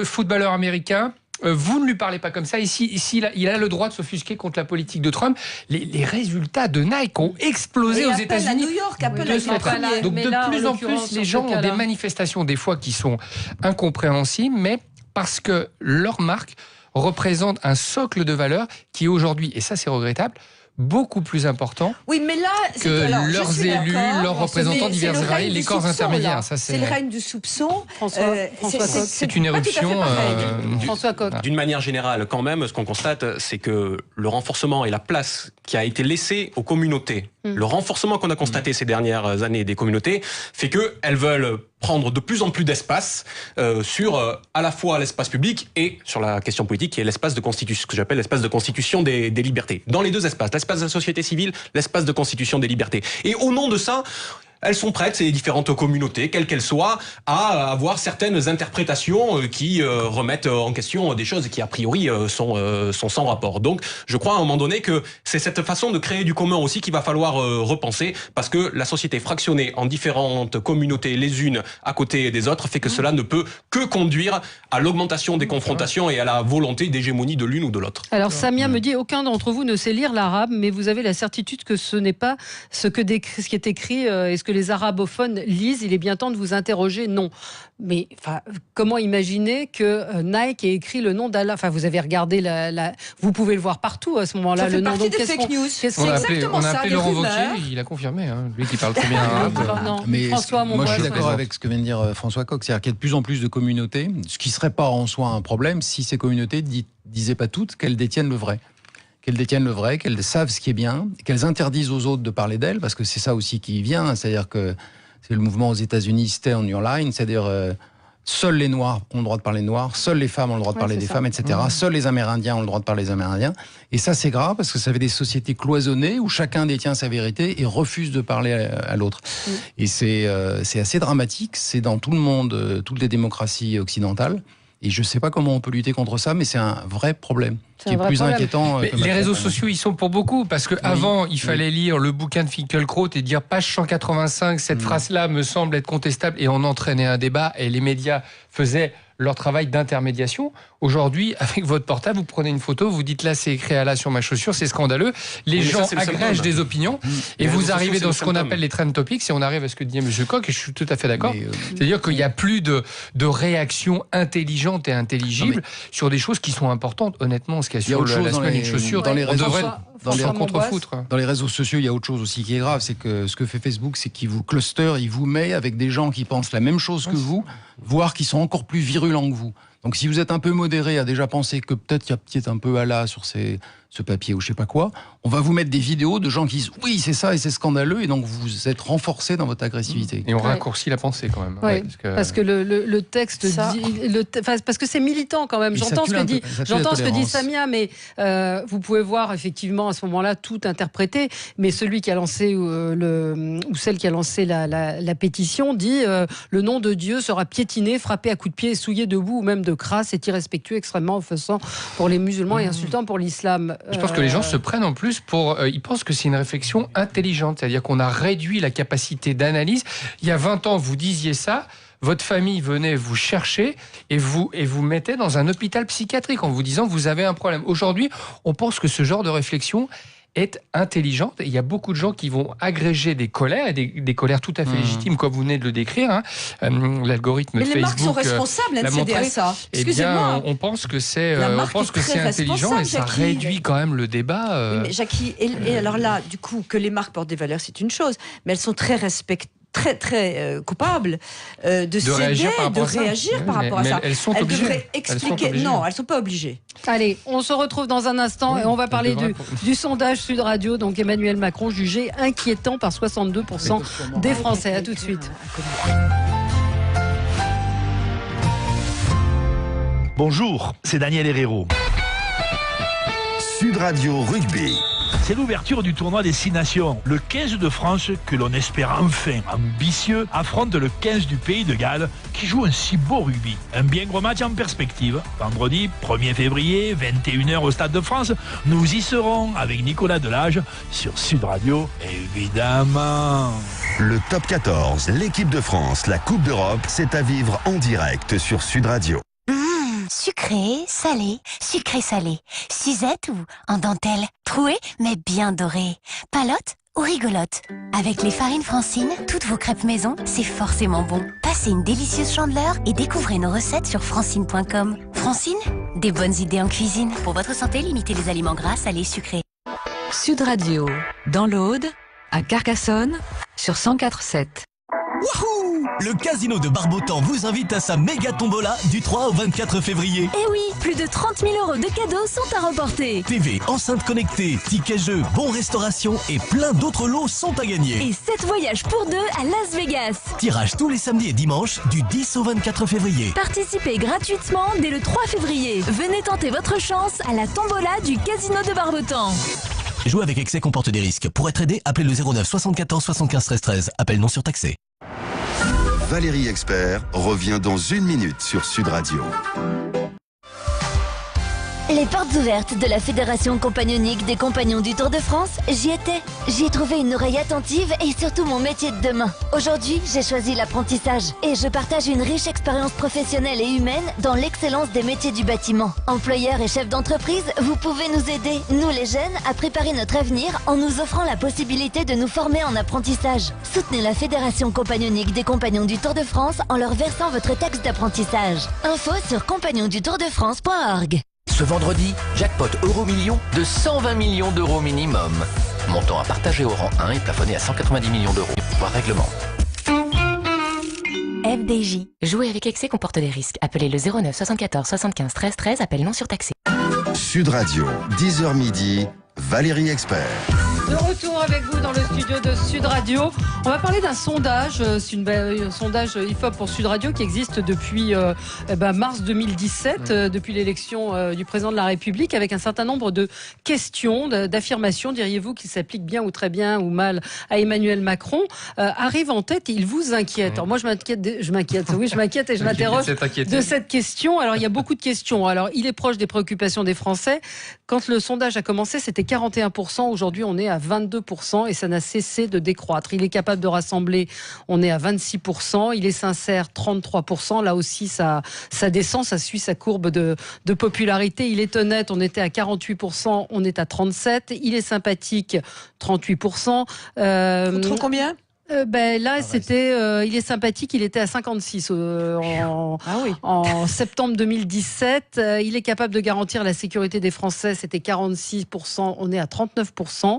footballeur américain, vous ne lui parlez pas comme ça. Ici, il a le droit de s'offusquer contre la politique de Trump. Les résultats de Nike ont explosé aux États-Unis. À New York, Apple a donc de plus en plus, les gens ont des manifestations des fois qui sont incompréhensibles, mais parce que leur marque représente un socle de valeurs qui est aujourd'hui, et ça c'est regrettable, beaucoup plus important que leurs élus, leurs représentants divers et variés, les corps intermédiaires. C'est le règne du soupçon. François Coq. C'est une éruption. François Coq. D'une manière générale, quand même, ce qu'on constate, c'est que le renforcement et la place qui a été laissée aux communautés, le renforcement qu'on a constaté ces dernières années des communautés, fait qu'elles veulent prendre de plus en plus d'espace sur à la fois l'espace public et sur la question politique qui est l'espace de constitution, ce que j'appelle l'espace de constitution des libertés. Dans les deux espaces, l'espace de la société civile, l'espace de constitution des libertés. Et au nom de ça, elles sont prêtes, ces différentes communautés, quelles qu'elles soient, à avoir certaines interprétations qui remettent en question des choses qui, a priori, sont sans rapport. Donc, je crois à un moment donné que c'est cette façon de créer du commun aussi qu'il va falloir repenser, parce que la société fractionnée en différentes communautés, les unes à côté des autres, fait que cela ne peut que conduire à l'augmentation des confrontations et à la volonté d'hégémonie de l'une ou de l'autre. Alors, Samia me dit, aucun d'entre vous ne sait lire l'arabe, mais vous avez la certitude que ce n'est pas ce qui est écrit et ce que les arabophones lisent, il est bien temps de vous interroger. Non. Mais comment imaginer que Nike ait écrit le nom d'Allah? Vous avez regardé vous pouvez le voir partout à ce moment-là. Ça fait partie des fake news. C'est exactement ça. On a appelé Laurent Wauquiez, il a confirmé, lui qui parle très bien arabe. Mais François, moi je suis d'accord avec ce que vient de dire François Coq, c'est-à-dire qu'il y a de plus en plus de communautés, ce qui ne serait pas en soi un problème si ces communautés disaient pas toutes qu'elles détiennent le vrai. Qu'elles savent ce qui est bien, qu'elles interdisent aux autres de parler d'elles, parce que c'est ça aussi qui vient, c'est-à-dire que c'est le mouvement aux États-Unis Stay on Your Line, c'est-à-dire seuls les Noirs ont le droit de parler noirs, seules les femmes ont le droit de parler des femmes, etc. Seuls les Amérindiens ont le droit de parler des Amérindiens. Et ça, c'est grave, parce que ça fait des sociétés cloisonnées où chacun détient sa vérité et refuse de parler à l'autre. Et c'est assez dramatique, c'est dans tout le monde, toutes les démocraties occidentales. Et je ne sais pas comment on peut lutter contre ça, mais c'est un vrai problème. Qui est plus inquiétant. Mais les réseaux sociaux, ils sont pour beaucoup, parce qu'avant, il fallait lire le bouquin de Finkielkraut et dire page 185, cette phrase-là me semble être contestable, et on entraînait un débat, et les médias faisaient leur travail d'intermédiation. Aujourd'hui, avec votre portable, vous prenez une photo, vous dites là, c'est écrit Allah sur ma chaussure, c'est scandaleux. Les gens agrègent des opinions, et vous arrivez dans ce qu'on appelle les trend topics, et on arrive à ce que disait M. Coq, et je suis tout à fait d'accord. C'est-à-dire qu'il n'y a plus de réactions intelligentes et intelligibles sur des choses qui sont importantes. Honnêtement, ce qu'il y a sur la semelle d'une chaussure, on devrait s'en contrefoutre. Dans les réseaux sociaux, il y a autre chose aussi qui est grave, c'est que ce que fait Facebook, c'est qu'il vous cluster, il vous met avec des gens qui pensent la même chose que vous, voire qui sont encore plus virulents que vous. Donc si vous êtes un peu modéré à déjà penser que peut-être il y a peut-être un peu Allah sur ce papier ou je sais pas quoi, on va vous mettre des vidéos de gens qui disent oui c'est ça et c'est scandaleux, et donc vous êtes renforcé dans votre agressivité. Et on raccourcit la pensée quand même. Parce que le texte dit, parce que c'est militant quand même. J'entends ce que dit Samia, mais vous pouvez voir effectivement à ce moment-là tout interpréter. Mais celui qui a lancé ou celle qui a lancé la pétition dit le nom de Dieu sera piétiné, frappé à coups de pied, souillé de boue ou même de crasse, est irrespectueux, extrêmement offensant pour les musulmans et insultant pour l'islam. Je pense que les gens se prennent en plus ils pensent que c'est une réflexion intelligente, c'est-à-dire qu'on a réduit la capacité d'analyse. Il y a 20 ans, vous disiez ça, votre famille venait vous chercher et vous mettait dans un hôpital psychiatrique en vous disant vous avez un problème. Aujourd'hui, on pense que ce genre de réflexion est intelligente. Il y a beaucoup de gens qui vont agréger des colères, et des colères tout à fait légitimes, comme vous venez de le décrire. L'algorithme de Facebook. Mais les marques sont responsables d'accéder à ça. Excusez-moi. On pense que c'est intelligent et ça réduit quand même le débat. Oui, mais Jackie, et alors là, du coup, que les marques portent des valeurs, c'est une chose, mais elles sont très respectées. Très coupables de réagir par rapport à ça. Elles sont obligées. Devraient expliquer. Non, elles ne sont pas obligées. Allez, on se retrouve dans un instant et on va parler du sondage Sud Radio. Donc Emmanuel Macron jugé inquiétant par 62% des Français. À tout de suite. Bonjour, c'est Daniel Herrero. Sud Radio Rugby. C'est l'ouverture du tournoi des 6 nations. Le 15 de France, que l'on espère enfin ambitieux, affronte le 15 du pays de Galles, qui joue un si beau rugby. Un bien gros match en perspective. Vendredi 1er février, 21h au Stade de France. Nous y serons avec Nicolas Delage sur Sud Radio, évidemment. Le top 14, l'équipe de France, la Coupe d'Europe, c'est à vivre en direct sur Sud Radio. Sucré, salé, sucré-salé. Suzette ou en dentelle. Troué, mais bien doré. Palote ou rigolote. Avec les farines Francine, toutes vos crêpes maison, c'est forcément bon. Passez une délicieuse chandeleur et découvrez nos recettes sur francine.com. Francine, des bonnes idées en cuisine. Pour votre santé, limitez les aliments gras, salés, sucrés. Sud Radio, dans l'Aude, à Carcassonne, sur 104.7. Wouhou! Le casino de Barbotan vous invite à sa méga tombola du 3 au 24 février. Eh oui, plus de 30 000 € de cadeaux sont à remporter. TV, enceinte connectée, tickets jeux, bons restauration et plein d'autres lots sont à gagner. Et 7 voyages pour 2 à Las Vegas. Tirage tous les samedis et dimanches du 10 au 24 février. Participez gratuitement dès le 3 février. Venez tenter votre chance à la tombola du casino de Barbotan. Jouer avec excès comporte des risques. Pour être aidé, appelez le 09 74 75 13 13. Appel non surtaxé. Valérie Expert revient dans 1 minute sur Sud Radio. Les portes ouvertes de la Fédération compagnonique des compagnons du Tour de France, j'y étais. J'y ai trouvé une oreille attentive et surtout mon métier de demain. Aujourd'hui, j'ai choisi l'apprentissage et je partage une riche expérience professionnelle et humaine dans l'excellence des métiers du bâtiment. Employeurs et chefs d'entreprise, vous pouvez nous aider, nous les jeunes, à préparer notre avenir en nous offrant la possibilité de nous former en apprentissage. Soutenez la Fédération compagnonique des compagnons du Tour de France en leur versant votre taxe d'apprentissage. Info sur compagnonsduttourdefrance.org. Ce vendredi, jackpot Euro-Million de 120 millions d'euros minimum. Montant à partager au rang 1 et plafonné à 190 millions d'euros. Voir règlement. FDJ. Jouer avec excès comporte des risques. Appelez le 09 74 75 13 13. Appel non surtaxé. Sud Radio, 10h midi, Valérie Expert. De retour avec vous dans le studio de Sud Radio. On va parler d'un sondage, un sondage IFOP pour Sud Radio qui existe depuis mars 2017, depuis l'élection du président de la République, avec un certain nombre de questions, d'affirmations, diriez-vous, qui s'appliquent bien ou très bien ou mal à Emmanuel Macron, arrivent en tête et il vous inquiète. Alors moi je m'inquiète et je m'interroge de cette question. Alors il y a beaucoup de questions. Alors il est proche des préoccupations des Français. Quand le sondage a commencé, c'était 41%. Aujourd'hui, on est à 22% et ça n'a cessé de décroître. Il est capable de rassembler, on est à 26%. Il est sincère, 33%. Là aussi, ça descend, ça suit sa courbe de popularité. Il est honnête, on était à 48%, on est à 37%. Il est sympathique, 38%. Vous trouvez combien ? Là, c'était, il est sympathique, il était à 56 en septembre 2017. Il est capable de garantir la sécurité des Français, c'était 46%, on est à 39%.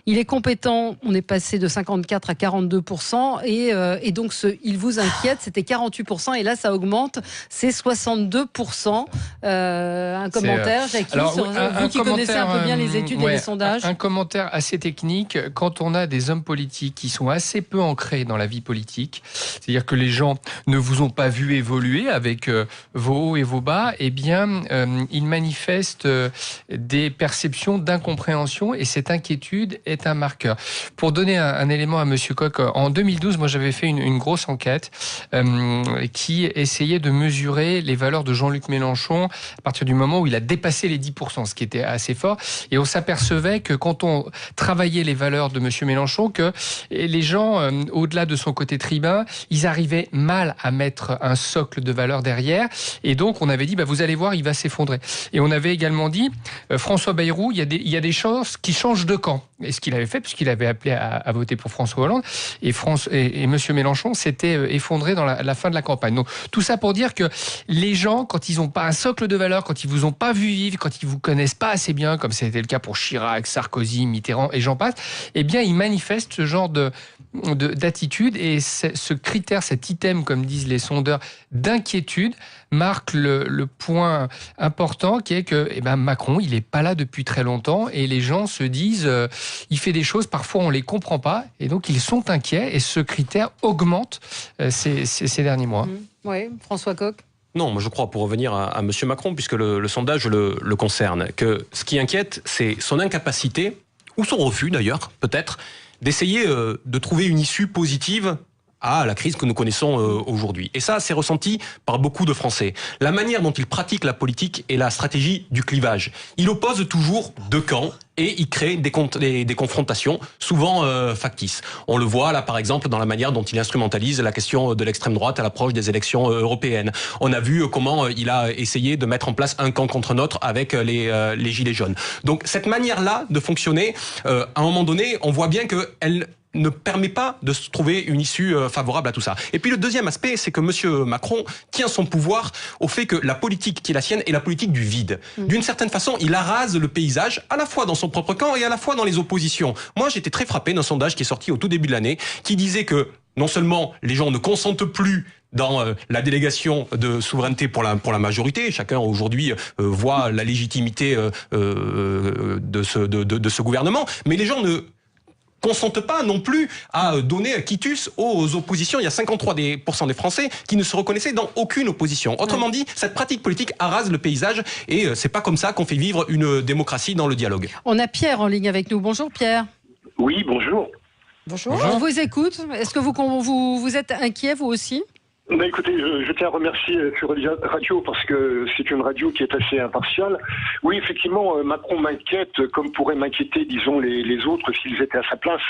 Il est compétent, on est passé de 54 à 42%. Et donc, il vous inquiète, c'était 48%, et là, ça augmente, c'est 62%. Un commentaire, Jackie, vous qui connaissez un peu bien les études et les sondages. Un commentaire assez technique, quand on a des hommes politiques qui sont assez peu ancrés dans la vie politique, c'est-à-dire que les gens ne vous ont pas vu évoluer avec vos hauts et vos bas, eh bien, ils manifestent des perceptions d'incompréhension et cette inquiétude est un marqueur. Pour donner un élément à Monsieur Coq, en 2012, moi j'avais fait une grosse enquête qui essayait de mesurer les valeurs de Jean-Luc Mélenchon à partir du moment où il a dépassé les 10%, ce qui était assez fort. Et on s'apercevait que quand on travaillait les valeurs de Monsieur Mélenchon, que les gens au-delà de son côté tribun, ils arrivaient mal à mettre un socle de valeur derrière. Et donc, on avait dit, vous allez voir, il va s'effondrer. Et on avait également dit, François Bayrou, il y a des chances qu'il change de camp. Et ce qu'il avait fait, puisqu'il avait appelé à voter pour François Hollande, et M. Mélenchon s'était effondré dans la fin de la campagne. Donc, tout ça pour dire que les gens, quand ils n'ont pas un socle de valeur, quand ils vous ont pas vu vivre, quand ils vous connaissent pas assez bien, comme c'était le cas pour Chirac, Sarkozy, Mitterrand et j'en passe, eh bien, ils manifestent ce genre d'attitude, et ce critère, cet item, comme disent les sondeurs, d'inquiétude, marque le point important qui est que Macron, il n'est pas là depuis très longtemps, et les gens se disent, il fait des choses, parfois on les comprend pas, et donc ils sont inquiets, et ce critère augmente ces derniers mois. Oui, François Coq. Non, moi je crois, pour revenir à M. Macron, puisque le sondage le concerne, que ce qui inquiète, c'est son incapacité, ou son refus d'ailleurs, peut-être, d'essayer de trouver une issue positive à la crise que nous connaissons aujourd'hui. Et ça, c'est ressenti par beaucoup de Français. La manière dont il pratique la politique est la stratégie du clivage. Il oppose toujours deux camps et il crée des confrontations, souvent factices. On le voit là, par exemple, dans la manière dont il instrumentalise la question de l'extrême droite à l'approche des élections européennes. On a vu comment il a essayé de mettre en place un camp contre l'autre avec les gilets jaunes. Donc cette manière-là de fonctionner, à un moment donné, on voit bien qu'elle ne permet pas de se trouver une issue favorable à tout ça. Et puis le deuxième aspect, c'est que M. Macron tient son pouvoir au fait que la politique qui est la sienne est la politique du vide. D'une certaine façon, il arrase le paysage, à la fois dans son propre camp et à la fois dans les oppositions. Moi, j'étais très frappé d'un sondage qui est sorti au tout début de l'année, qui disait que non seulement les gens ne consentent plus dans la délégation de souveraineté pour la majorité, chacun aujourd'hui voit la légitimité de ce gouvernement, mais les gens ne consentent pas non plus à donner quitus aux oppositions. Il y a 53% des Français qui ne se reconnaissaient dans aucune opposition. Autrement dit, cette pratique politique arrase le paysage, et c'est pas comme ça qu'on fait vivre une démocratie dans le dialogue. On a Pierre en ligne avec nous. Bonjour Pierre. Oui, bonjour. Bonjour. On vous écoute. Est-ce que vous êtes inquiet vous aussi ? Écoutez, je tiens à remercier sur Radio parce que c'est une radio qui est assez impartiale. Oui, effectivement, Macron m'inquiète comme pourraient m'inquiéter, disons, les autres s'ils étaient à sa place.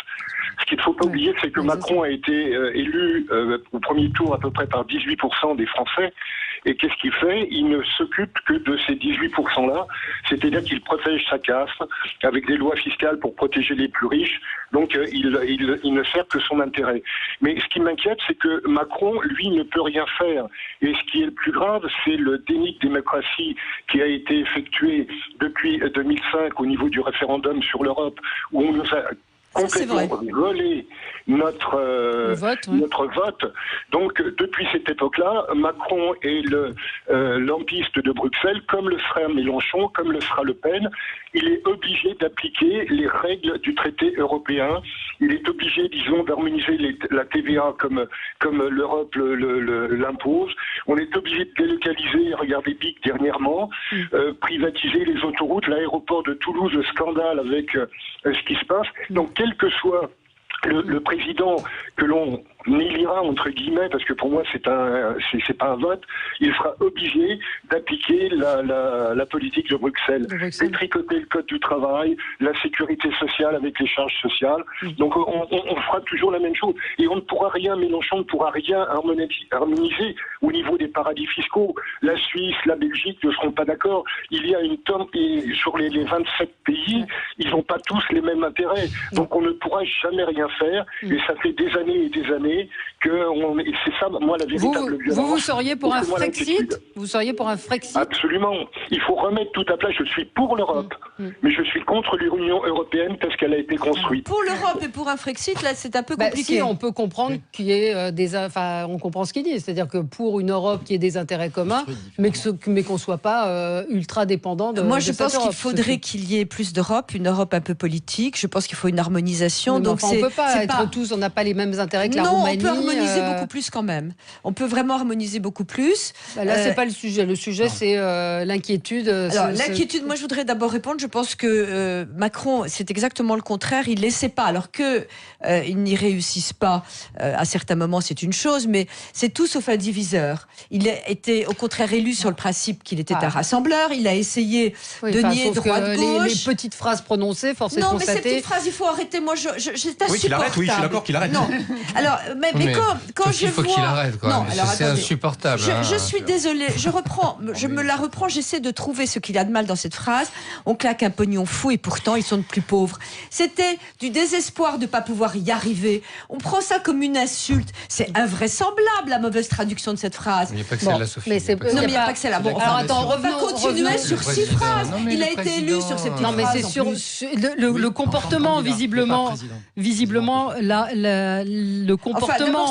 Ce qu'il ne faut pas oublier, c'est que Macron a été élu au premier tour à peu près par 18% des Français. Et qu'est-ce qu'il fait ? Il ne s'occupe que de ces 18%-là, c'est-à-dire qu'il protège sa caste avec des lois fiscales pour protéger les plus riches. Donc il ne sert que son intérêt. Mais ce qui m'inquiète, c'est que Macron, lui, ne peut rien faire. Et ce qui est le plus grave, c'est le déni de démocratie qui a été effectué depuis 2005 au niveau du référendum sur l'Europe, où on nous a complètement volé notre vote. Donc, depuis cette époque-là, Macron est lampiste de Bruxelles, comme le sera Mélenchon, comme le sera Le Pen. Il est obligé d'appliquer les règles du traité européen. Il est obligé, disons, d'harmoniser la TVA comme l'Europe l'impose. On est obligé de délocaliser, regardez BIC dernièrement, privatiser les autoroutes, l'aéroport de Toulouse, le scandale avec ce qui se passe. Donc, quel que soit le président que l'on élira entre guillemets, parce que pour moi c'est pas un vote, il sera obligé d'appliquer la politique de Bruxelles, détricoter le code du travail, la sécurité sociale avec les charges sociales. Donc on fera toujours la même chose, et on ne pourra rien, Mélenchon ne pourra rien harmoniser au niveau des paradis fiscaux. La Suisse, la Belgique ne seront pas d'accord. Il y a une tonne, et sur les 27 pays, ils n'ont pas tous les mêmes intérêts. Donc on ne pourra jamais rien faire, et ça fait des années et des années que c'est ça, moi, la véritable violence. Vous seriez pour un Frexit ? Vous seriez pour un Frexit ? Absolument. Il faut remettre tout à plat. Je suis pour l'Europe, mais je suis contre l'Union européenne parce qu'elle a été construite. Pour l'Europe et pour un Frexit, là, c'est un peu compliqué. Si, on peut comprendre qu'il y ait on comprend ce qu'il dit. C'est-à-dire que pour une Europe qui ait des intérêts communs, mais qu'on ne soit pas ultra dépendant de Moi, je pense qu'il faudrait qu'il y ait plus d'Europe, une Europe un peu politique. Je pense qu'il faut une harmonisation. Donc on ne peut pas être tous, on n'a pas les mêmes intérêts que la Roumanie. Roumanie. On peut harmoniser beaucoup plus quand même. On peut vraiment harmoniser beaucoup plus. Là, c'est pas le sujet. Le sujet, c'est l'inquiétude. Alors, l'inquiétude, moi, je voudrais d'abord répondre. Je pense que Macron, c'est exactement le contraire. Il ne laissait pas. Alors que il n'y réussisse pas à certains moments, c'est une chose, mais c'est tout sauf un diviseur. Il a été, au contraire, élu sur le principe qu'il était un rassembleur. Il a essayé de nier droite-gauche. Les petites phrases prononcées, force est de constater. Non, mais ces petites phrases, il faut arrêter. Moi, c'est insupportable. Oui, qu'il arrête, oui, je suis d'accord qu'il arrête. Non. Alors, mais quand je vois... Il faut qu'il arrête, quoi. Non, alors, c'est insupportable. Je suis désolée, je me la reprends, j'essaie de trouver ce qu'il y a de mal dans cette phrase. On claque un pognon fou et pourtant ils sont de plus pauvres. C'était du désespoir de ne pas pouvoir y arriver. On prend ça comme une insulte. C'est invraisemblable, la mauvaise traduction de cette phrase. Il n'y a pas que celle-là, Sophie. Non, mais il n'y a pas que celle-là. Bon, alors attends, on va continuer sur 6 phrases. Il a été élu sur ces petites phrases. Non, mais c'est sur le comportement, visiblement, le comportement...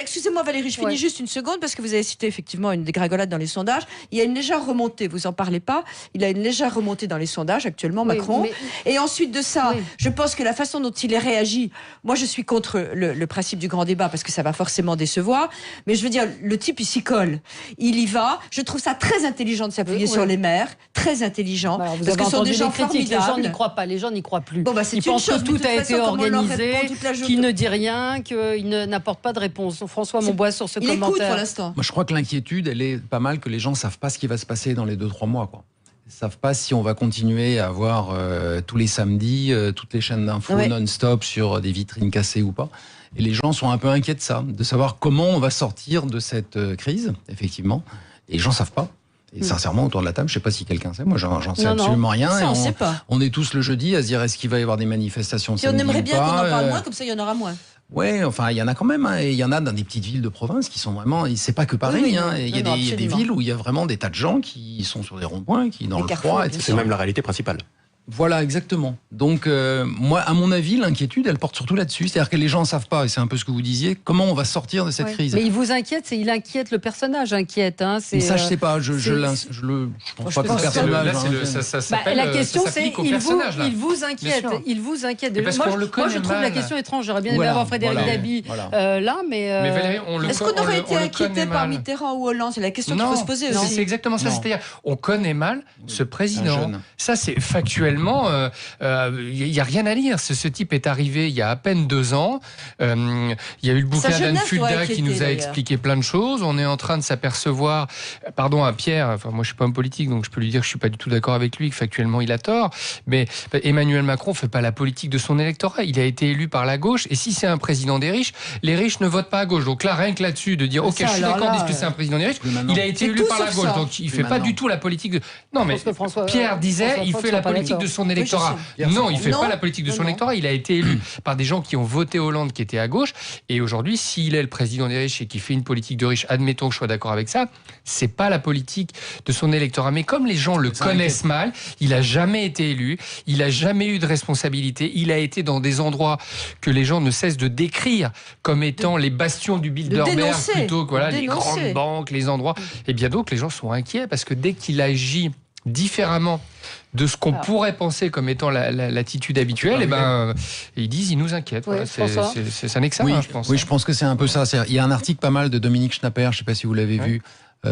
Excusez-moi Valérie, je finis juste une seconde parce que vous avez cité effectivement une dégringolade dans les sondages. Il y a une légère remontée, vous en parlez pas, il a une légère remontée dans les sondages actuellement, Macron. Et ensuite de ça, je pense que la façon dont il est réagi, moi je suis contre le principe du grand débat parce que ça va forcément décevoir, mais je veux dire, le type il s'y colle, il y va. Je trouve ça très intelligent de s'appuyer sur les maires, très intelligent, parce que ce sont des gens formidables. Les gens n'y croient pas, les gens n'y croient plus. Bon, ils pensent que tout a été organisé, qu'il ne dit rien, qu'il n'apporte pas de réponse. François Monbois sur ce commentaire. Écoute pour l'instant. Moi, je crois que l'inquiétude, elle est pas mal que les gens ne savent pas ce qui va se passer dans les 2-3 mois, quoi. Ils ne savent pas si on va continuer à avoir tous les samedis toutes les chaînes d'infos non-stop sur des vitrines cassées ou pas. Et les gens sont un peu inquiets de ça, de savoir comment on va sortir de cette crise, effectivement. Et les gens ne savent pas. Et sincèrement, autour de la table, je ne sais pas si quelqu'un sait. Moi, j'en sais absolument rien. Ça, on sait pas. On est tous le jeudi à se dire est-ce qu'il va y avoir des manifestations samedi ou pas. On aimerait bien qu'on en parle moins, comme ça il y en aura moins. Ouais, enfin, il y en a quand même. Et il y en a dans des petites villes de province qui sont vraiment. C'est pas que Paris. Il y a des villes où il y a vraiment des tas de gens qui sont sur des ronds-points, qui dans le froid, etc. C'est même la réalité principale. Voilà, exactement. Donc, moi, à mon avis, l'inquiétude, elle porte surtout là-dessus. C'est-à-dire que les gens ne savent pas, et c'est un peu ce que vous disiez, comment on va sortir de cette crise. Mais il vous inquiète, il inquiète le personnage, inquiète. Hein, mais ça, je sais pas. Je pense pas que le personnage. La question, c'est il vous inquiète. Il vous inquiète. Moi, je trouve la question étrange. J'aurais bien aimé avoir Frédéric Dabi là, mais. Est-ce qu'on aurait été inquiété par Mitterrand ou Hollande? C'est la question qu'il faut se poser aussi. C'est exactement ça. C'est-à-dire, on connaît mal ce président. Ça, c'est factuel. Il n'y a rien à lire. Ce type est arrivé il y a à peine 2 ans. Il y a eu le bouquin d'Anne Fulda qui nous a expliqué plein de choses. On est en train de s'apercevoir, pardon à Pierre, enfin moi je suis pas homme politique donc je peux lui dire que je suis pas du tout d'accord avec lui, que factuellement il a tort, mais Emmanuel Macron fait pas la politique de son électorat. Il a été élu par la gauche et si c'est un président des riches, les riches ne votent pas à gauche. Donc là, rien que là-dessus, de dire ok, je suis d'accord parce que c'est un président des riches, il a été élu par la gauche. Donc il fait pas du tout la politique de... Non mais Pierre disait, il fait la politique de son électorat. Non, il ne fait pas la politique de son électorat. Il a été élu par des gens qui ont voté Hollande, qui étaient à gauche. Et aujourd'hui, s'il est le président des riches et qu'il fait une politique de riches, admettons que je sois d'accord avec ça, c'est pas la politique de son électorat. Mais comme les gens le connaissent mal, il a jamais été élu, il a jamais eu de responsabilité. Il a été dans des endroits que les gens ne cessent de décrire comme étant les bastions du Bilderberg, plutôt que les grandes banques, les endroits. Et bien donc, les gens sont inquiets parce que dès qu'il agit différemment de ce qu'on pourrait penser comme étant l'attitude habituelle, ils disent, ils nous inquiètent. Voilà, ça n'est que ça, je pense. Oui, je pense que c'est un peu ça. Il y a un article pas mal de Dominique Schnapper, je ne sais pas si vous l'avez vu,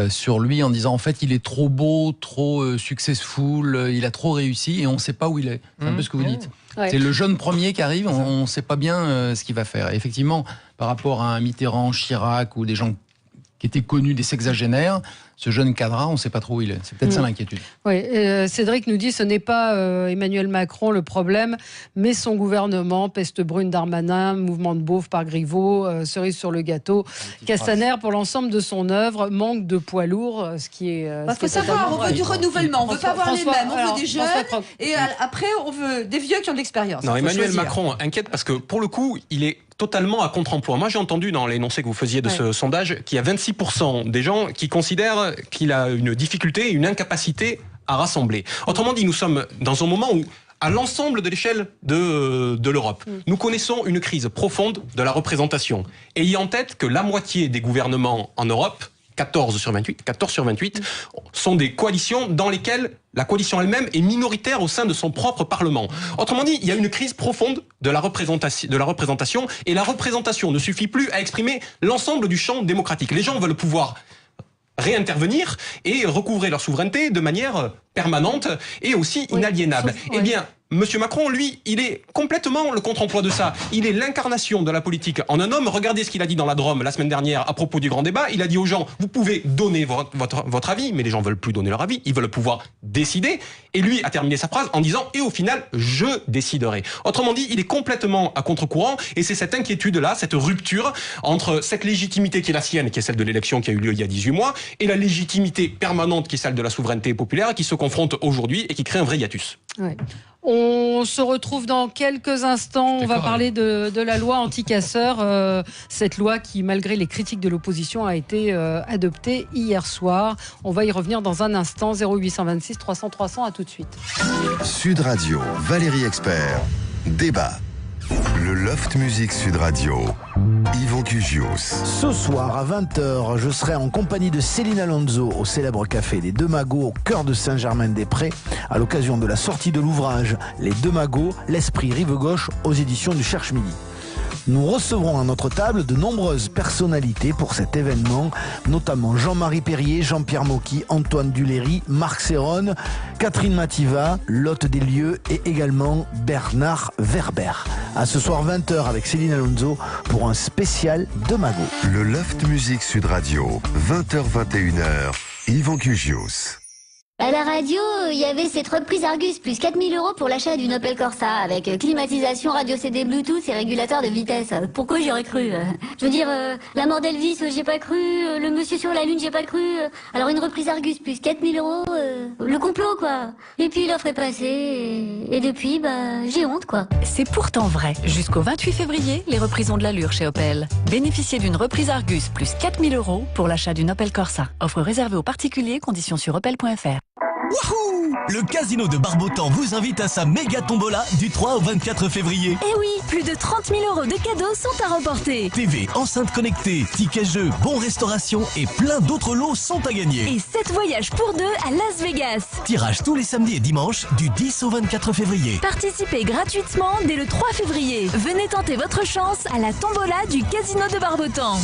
sur lui, en disant, en fait, il est trop beau, trop successful, il a trop réussi, et on ne sait pas où il est. C'est un peu ce que vous dites. C'est le jeune premier qui arrive, on ne sait pas bien ce qu'il va faire. Et effectivement, par rapport à un Mitterrand, Chirac, ou des gens qui étaient connus, des sexagénaires, ce jeune cadre, on ne sait pas trop où il est. C'est peut-être ça l'inquiétude. Oui, Cédric nous dit ce n'est pas Emmanuel Macron le problème, mais son gouvernement, peste brune Darmanin, mouvement de beauf par Griveaux, cerise sur le gâteau, Castaner pour l'ensemble de son œuvre, manque de poids lourd, ce qui est... Il faut savoir, on veut du renouvellement, on ne veut pas avoir les mêmes, on veut des jeunes, et après on veut des vieux qui ont de l'expérience. Non, Emmanuel Macron inquiète parce que pour le coup, il est totalement à contre-emploi. Moi, j'ai entendu dans l'énoncé que vous faisiez de ce sondage qu'il y a 26% des gens qui considèrent qu'il a une difficulté, une incapacité à rassembler. Autrement dit, nous sommes dans un moment où, à l'ensemble de l'échelle de l'Europe, nous connaissons une crise profonde de la représentation. Ayez en tête que la moitié des gouvernements en Europe 14 sur 28 sont des coalitions dans lesquelles la coalition elle-même est minoritaire au sein de son propre Parlement. Autrement dit, il y a une crise profonde de la représentation, et la représentation ne suffit plus à exprimer l'ensemble du champ démocratique. Les gens veulent pouvoir réintervenir et recouvrer leur souveraineté de manière permanente et aussi inaliénable. Eh bien, Monsieur Macron, lui, il est complètement le contre-emploi de ça. Il est l'incarnation de la politique en un homme. Regardez ce qu'il a dit dans la Drôme la semaine dernière à propos du grand débat. Il a dit aux gens, vous pouvez donner votre avis, mais les gens veulent plus donner leur avis. Ils veulent pouvoir décider. Et lui a terminé sa phrase en disant, et au final, je déciderai. Autrement dit, il est complètement à contre-courant. Et c'est cette inquiétude-là, cette rupture entre cette légitimité qui est la sienne, qui est celle de l'élection qui a eu lieu il y a 18 mois, et la légitimité permanente qui est celle de la souveraineté populaire, qui se confronte aujourd'hui et qui crée un vrai hiatus. Ouais. On se retrouve dans quelques instants. On va parler de la loi anti-casseurs. Cette loi qui, malgré les critiques de l'opposition, a été adoptée hier soir. On va y revenir dans un instant. 0826 300 300. À tout de suite. Sud Radio, Valérie Expert. Débat. Le Loft Music Sud Radio. Yvan Cugios. Ce soir à 20h, je serai en compagnie de Céline Alonso au célèbre café Les Deux Magots au cœur de Saint-Germain-des-Prés à l'occasion de la sortie de l'ouvrage Les Deux Magots, l'esprit rive gauche aux éditions du Cherche Midi. Nous recevrons à notre table de nombreuses personnalités pour cet événement, notamment Jean-Marie Perrier, Jean-Pierre Mocky, Antoine Duléry, Marc Serron, Catherine Mativa, Lotte Deslieux et également Bernard Werber. À ce soir 20h avec Céline Alonso pour un spécial de Mago. Le Loft Music Sud Radio, 20h-21h, Yvan Cugios. À la radio, il y avait cette reprise Argus, plus 4 000 € pour l'achat d'une Opel Corsa, avec climatisation, radio CD Bluetooth et régulateur de vitesse. Pourquoi j'y aurais cru? Je veux dire, la mort d'Elvis, j'ai pas cru, le monsieur sur la lune, j'ai pas cru. Alors une reprise Argus, plus 4 000 €, le complot, quoi. Et puis l'offre est passée, et depuis, j'ai honte, quoi. C'est pourtant vrai. Jusqu'au 28 février, les reprises ont de l'allure chez Opel. Bénéficiez d'une reprise Argus, plus 4 000 € pour l'achat d'une Opel Corsa. Offre réservée aux particuliers, conditions sur opel.fr. Wouhou! Le Casino de Barbotan vous invite à sa méga tombola du 3 au 24 février. Eh oui, plus de 30 000 € de cadeaux sont à remporter. TV, enceinte connectée, tickets jeux, bons restauration et plein d'autres lots sont à gagner. Et 7 voyages pour 2 à Las Vegas. Tirage tous les samedis et dimanches du 10 au 24 février. Participez gratuitement dès le 3 février. Venez tenter votre chance à la tombola du Casino de Barbotan.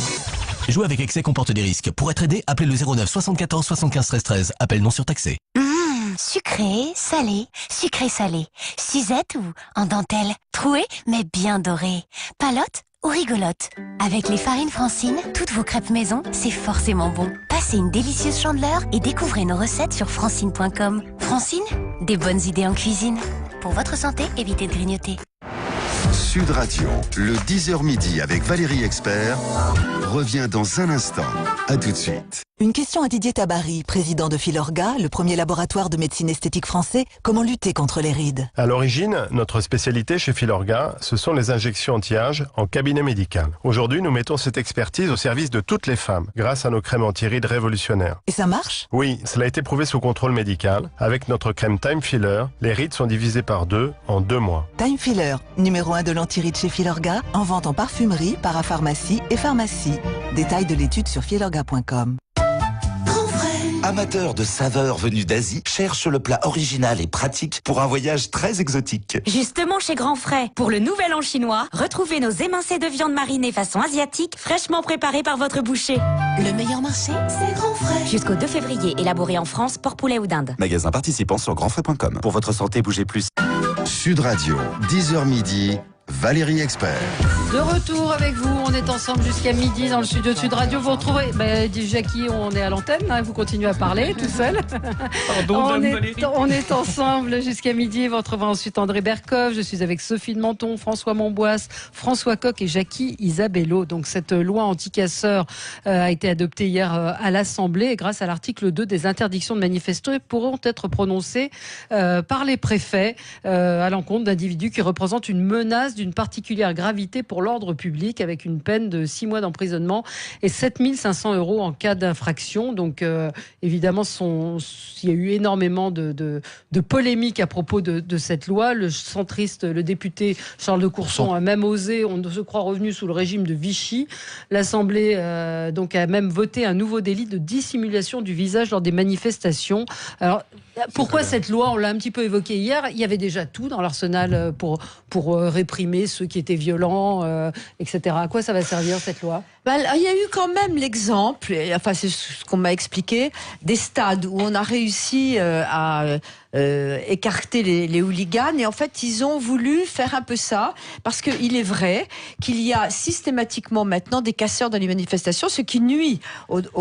Jouer avec excès comporte des risques. Pour être aidé, appelez le 09 74 75 13 13. Appel non surtaxé. Sucré, salé, sucré-salé. Suzette ou en dentelle. Troué, mais bien doré. Palotte ou rigolote. Avec les farines Francine, toutes vos crêpes maison, c'est forcément bon. Passez une délicieuse chandeleur et découvrez nos recettes sur francine.com. Francine, des bonnes idées en cuisine. Pour votre santé, évitez de grignoter. Sud Radio, le 10h midi avec Valérie Expert, revient dans un instant. À tout de suite. Une question à Didier Tabary, président de Filorga, le premier laboratoire de médecine esthétique français. Comment lutter contre les rides? À l'origine, notre spécialité chez Filorga, ce sont les injections anti-âge en cabinet médical. Aujourd'hui, nous mettons cette expertise au service de toutes les femmes, grâce à nos crèmes anti-rides révolutionnaires. Et ça marche? Oui, cela a été prouvé sous contrôle médical. Avec notre crème Time Filler, les rides sont divisées par 2 en 2 mois. Time Filler, numéro 1 de l'anti-ride chez Filorga, en vente en parfumerie, parapharmacie et pharmacie. Détails de l'étude sur filorga.com. Amateurs de saveurs venues d'Asie, cherchent le plat original et pratique pour un voyage très exotique. Justement chez Grand Frais, pour le nouvel an chinois, retrouvez nos émincés de viande marinée façon asiatique, fraîchement préparés par votre boucher. Le meilleur marché, c'est Grand Frais. Jusqu'au 2 février, élaboré en France, porc, poulet ou dinde. Magasin participant sur grandfrais.com. Pour votre santé, bougez plus. Sud Radio, 10h midi, Valérie Expert. De retour avec vous, on est ensemble jusqu'à midi dans le studio de Sud Radio. Vous retrouvez, Jackie, on est à l'antenne, vous continuez à parler tout seul. Pardon, on est ensemble jusqu'à midi. Vous retrouverez ensuite André Berkoff. Je suis avec Sophie de Menton, François Monboisse, François Coq et Jackie Isabello. Donc cette loi anti-casseurs a été adoptée hier à l'Assemblée et grâce à l'article 2, des interdictions de manifester pourront être prononcées par les préfets à l'encontre d'individus qui représentent une menace d'une particulière gravité pour l'ordre public, avec une peine de 6 mois d'emprisonnement et 7 500 € en cas d'infraction. Donc évidemment, il y a eu énormément de polémiques à propos de cette loi. Le centriste, le député Charles de Courson a même osé, on se croit revenu sous le régime de Vichy. L'Assemblée donc a même voté un nouveau délit de dissimulation du visage lors des manifestations. Alors, pourquoi cette loi? On l'a un petit peu évoqué hier. Il y avait déjà tout dans l'arsenal pour réprimer ceux qui étaient violents, etc. À quoi ça va servir cette loi? Il y a eu quand même l'exemple, enfin c'est ce qu'on m'a expliqué, des stades où on a réussi à écarter les hooligans, et en fait ils ont voulu faire un peu ça, parce qu'il est vrai qu'il y a systématiquement maintenant des casseurs dans les manifestations, ce qui nuit au droit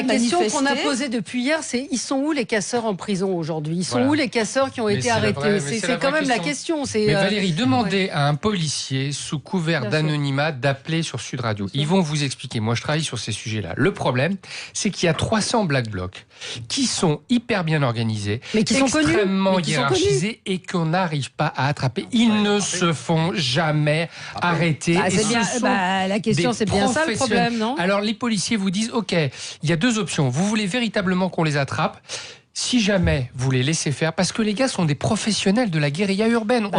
de manifester. La question qu'on a posée depuis hier, c'est ils sont où les casseurs en prison aujourd'hui? Ils sont où les casseurs qui ont été arrêtés? C'est quand même la question. Mais Valérie, demandez à un policier sous couvert d'anonymat d'appeler sur Sud Radio. Ils vont vous expliquer. Moi, je travaille sur ces sujets-là. Le problème, c'est qu'il y a 300 Black Blocs qui sont hyper bien organisés, mais qui sont extrêmement hiérarchisés et qu'on n'arrive pas à attraper. Ils ne se font jamais arrêter. La question, c'est bien ça le problème, non? Alors, les policiers vous disent, OK, il y a deux options. Vous voulez véritablement qu'on les attrape? Si jamais vous les laissez faire, parce que les gars sont des professionnels de la guérilla urbaine. Donc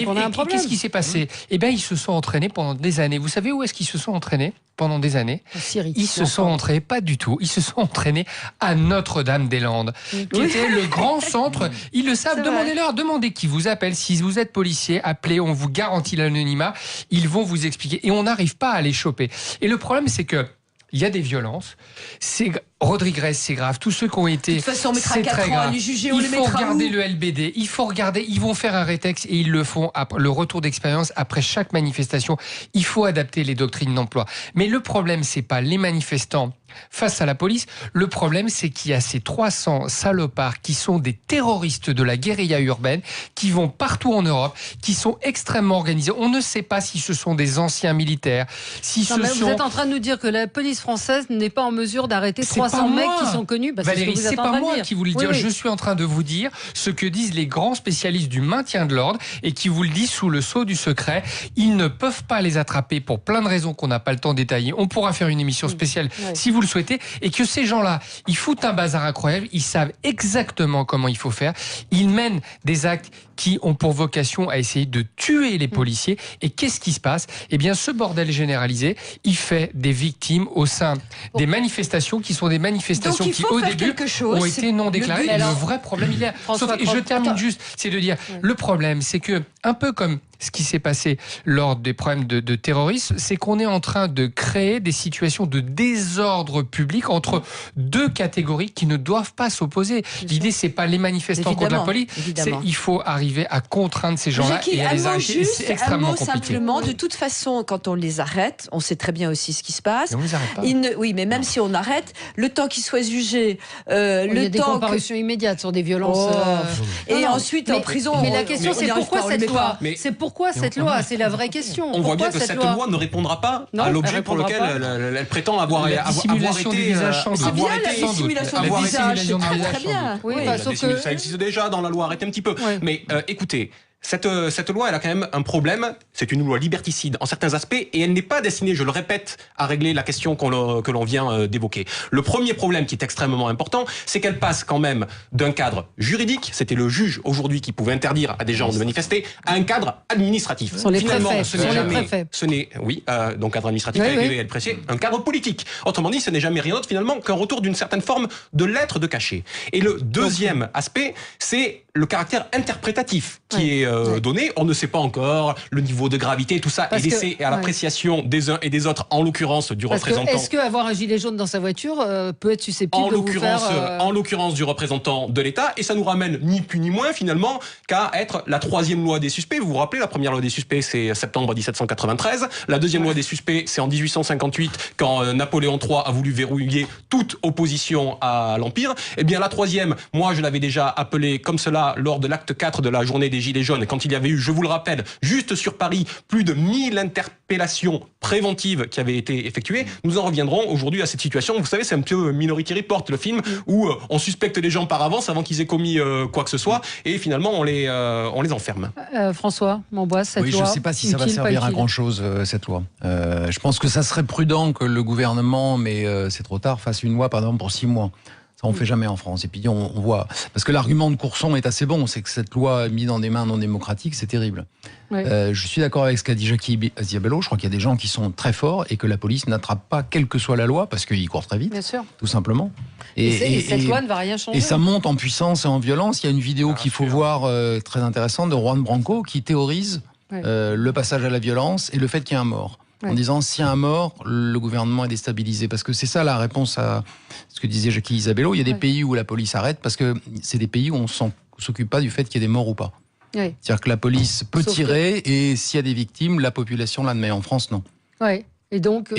on a un problème. Qu'est-ce qui s'est passé? Eh bien, ils se sont entraînés pendant des années. Vous savez où est-ce qu'ils se sont entraînés pendant des années? En Syrie. Ils se sont entraînés, pas du tout. Ils se sont entraînés à Notre-Dame-des-Landes, qui était le grand centre. Ils le savent. Demandez-leur, demandez qui vous appelle. Si vous êtes policier, appelez. On vous garantit l'anonymat. Ils vont vous expliquer. Et on n'arrive pas à les choper. Et le problème, c'est que il y a des violences. Rodriguez, c'est grave. Tous ceux qui ont été, de toute façon, on mettra c'est 4 très ans grave. à les juger. Il faut regarder le LBD. Il faut regarder. Ils vont faire un rétex et ils le font. Le retour d'expérience après chaque manifestation. Il faut adapter les doctrines d'emploi. Mais le problème, c'est pas les manifestants face à la police. Le problème, c'est qu'il y a ces 300 salopards qui sont des terroristes de la guérilla urbaine, qui vont partout en Europe, qui sont extrêmement organisés. On ne sait pas si ce sont des anciens militaires, Vous êtes en train de nous dire que la police française n'est pas en mesure d'arrêter 300 mecs qui sont connus. Valérie, c'est pas moi qui vous le dis. Je suis en train de vous dire ce que disent les grands spécialistes du maintien de l'ordre et qui vous le disent sous le sceau du secret. Ils ne peuvent pas les attraper pour plein de raisons qu'on n'a pas le temps de détailler. On pourra faire une émission spéciale si vous le souhaitez. Et que ces gens-là, ils foutent un bazar incroyable. Ils savent exactement comment il faut faire. Ils mènent des actes qui ont pour vocation à essayer de tuer les policiers. Et qu'est-ce qui se passe? Eh bien, ce bordel généralisé, il fait des victimes au sein des manifestations qui sont des manifestations qui, au début, ont été non déclarées. Et le vrai problème, il est... Et je termine juste, c'est de dire, le problème, c'est que, un peu comme ce qui s'est passé lors des problèmes de terrorisme, c'est qu'on est en train de créer des situations de désordre public entre deux catégories qui ne doivent pas s'opposer. L'idée, c'est pas les manifestants contre la police, il faut arriver à contraindre ces gens-là et à les arrêter. C'est extrêmement compliqué. Simplement, de toute façon, quand on les arrête, on sait très bien aussi ce qui se passe. Mais on les arrête pas. Oui, mais même si on arrête, le temps qu'ils soient jugés, il y a des comparutions immédiates sur des violences. Et ensuite en prison. Mais la question, c'est pourquoi cette loi? C'est pourquoi cette loi? C'est la vraie question. On voit bien que cette loi ne répondra pas à l'objet pour lequel elle prétend avoir été. C'est bien la dissimulation du visage. C'est très bien. Ça existe déjà dans la loi. Arrêtez un petit peu. Mais écoutez. Cette loi, elle a quand même un problème. C'est une loi liberticide en certains aspects et elle n'est pas destinée, je le répète, à régler la question que l'on vient d'évoquer. Le premier problème qui est extrêmement important, c'est qu'elle passe quand même d'un cadre juridique, c'était le juge aujourd'hui qui pouvait interdire à des gens de manifester, à un cadre administratif. Finalement, ce n'est donc cadre administratif, un cadre politique. Autrement dit, ce n'est jamais rien d'autre finalement qu'un retour d'une certaine forme de lettre de cachet. Et le deuxième aspect, c'est le caractère interprétatif qui est donné. On ne sait pas encore le niveau de gravité, tout ça est laissé à l'appréciation des uns et des autres, en l'occurrence du représentant. Est-ce qu'avoir un gilet jaune dans sa voiture peut être susceptible de vous faire... En l'occurrence du représentant de l'État, et ça nous ramène ni plus ni moins finalement qu'à être la troisième loi des suspects. Vous vous rappelez, la première loi des suspects, c'est septembre 1793. La deuxième loi des suspects, c'est en 1858, quand Napoléon III a voulu verrouiller toute opposition à l'Empire. Eh bien, la troisième, moi, je l'avais déjà appelée comme cela débat lors de l'acte 4 de la journée des Gilets jaunes, quand il y avait eu, je vous le rappelle, juste sur Paris, plus de 1000 interpellations préventives qui avaient été effectuées, nous en reviendrons aujourd'hui à cette situation. Vous savez, c'est un peu Minority Report, le film, où on suspecte les gens par avance avant qu'ils aient commis quoi que ce soit, et finalement on les enferme. François Monbois, cette loi, je ne sais pas si ça va servir à grand-chose, cette loi. Je pense que ça serait prudent que le gouvernement, mais c'est trop tard, fasse une loi, par exemple, pour 6 mois. Ça, on ne fait jamais en France. Et puis, on voit... Parce que l'argument de Courson est assez bon, c'est que cette loi mise dans des mains non démocratiques, c'est terrible. Oui. Je suis d'accord avec ce qu'a dit Jackie Aziabello. Je crois qu'il y a des gens qui sont très forts et que la police n'attrape pas, quelle que soit la loi, parce qu'ils courent très vite, bien sûr, tout simplement. Et cette loi ne va rien changer. Et ça monte en puissance et en violence. Il y a une vidéo qu'il faut voir très intéressante de Juan Branco qui théorise le passage à la violence et le fait qu'il y ait un mort. En disant, s'il y a un mort, le gouvernement est déstabilisé. Parce que c'est ça la réponse à ce que disait Jackie Isabello. Il y a des pays où la police arrête parce que c'est des pays où on ne s'occupe pas du fait qu'il y ait des morts ou pas. Oui. C'est-à-dire que la police peut tirer et s'il y a des victimes, la population l'admet. En France, non. Oui. Et donc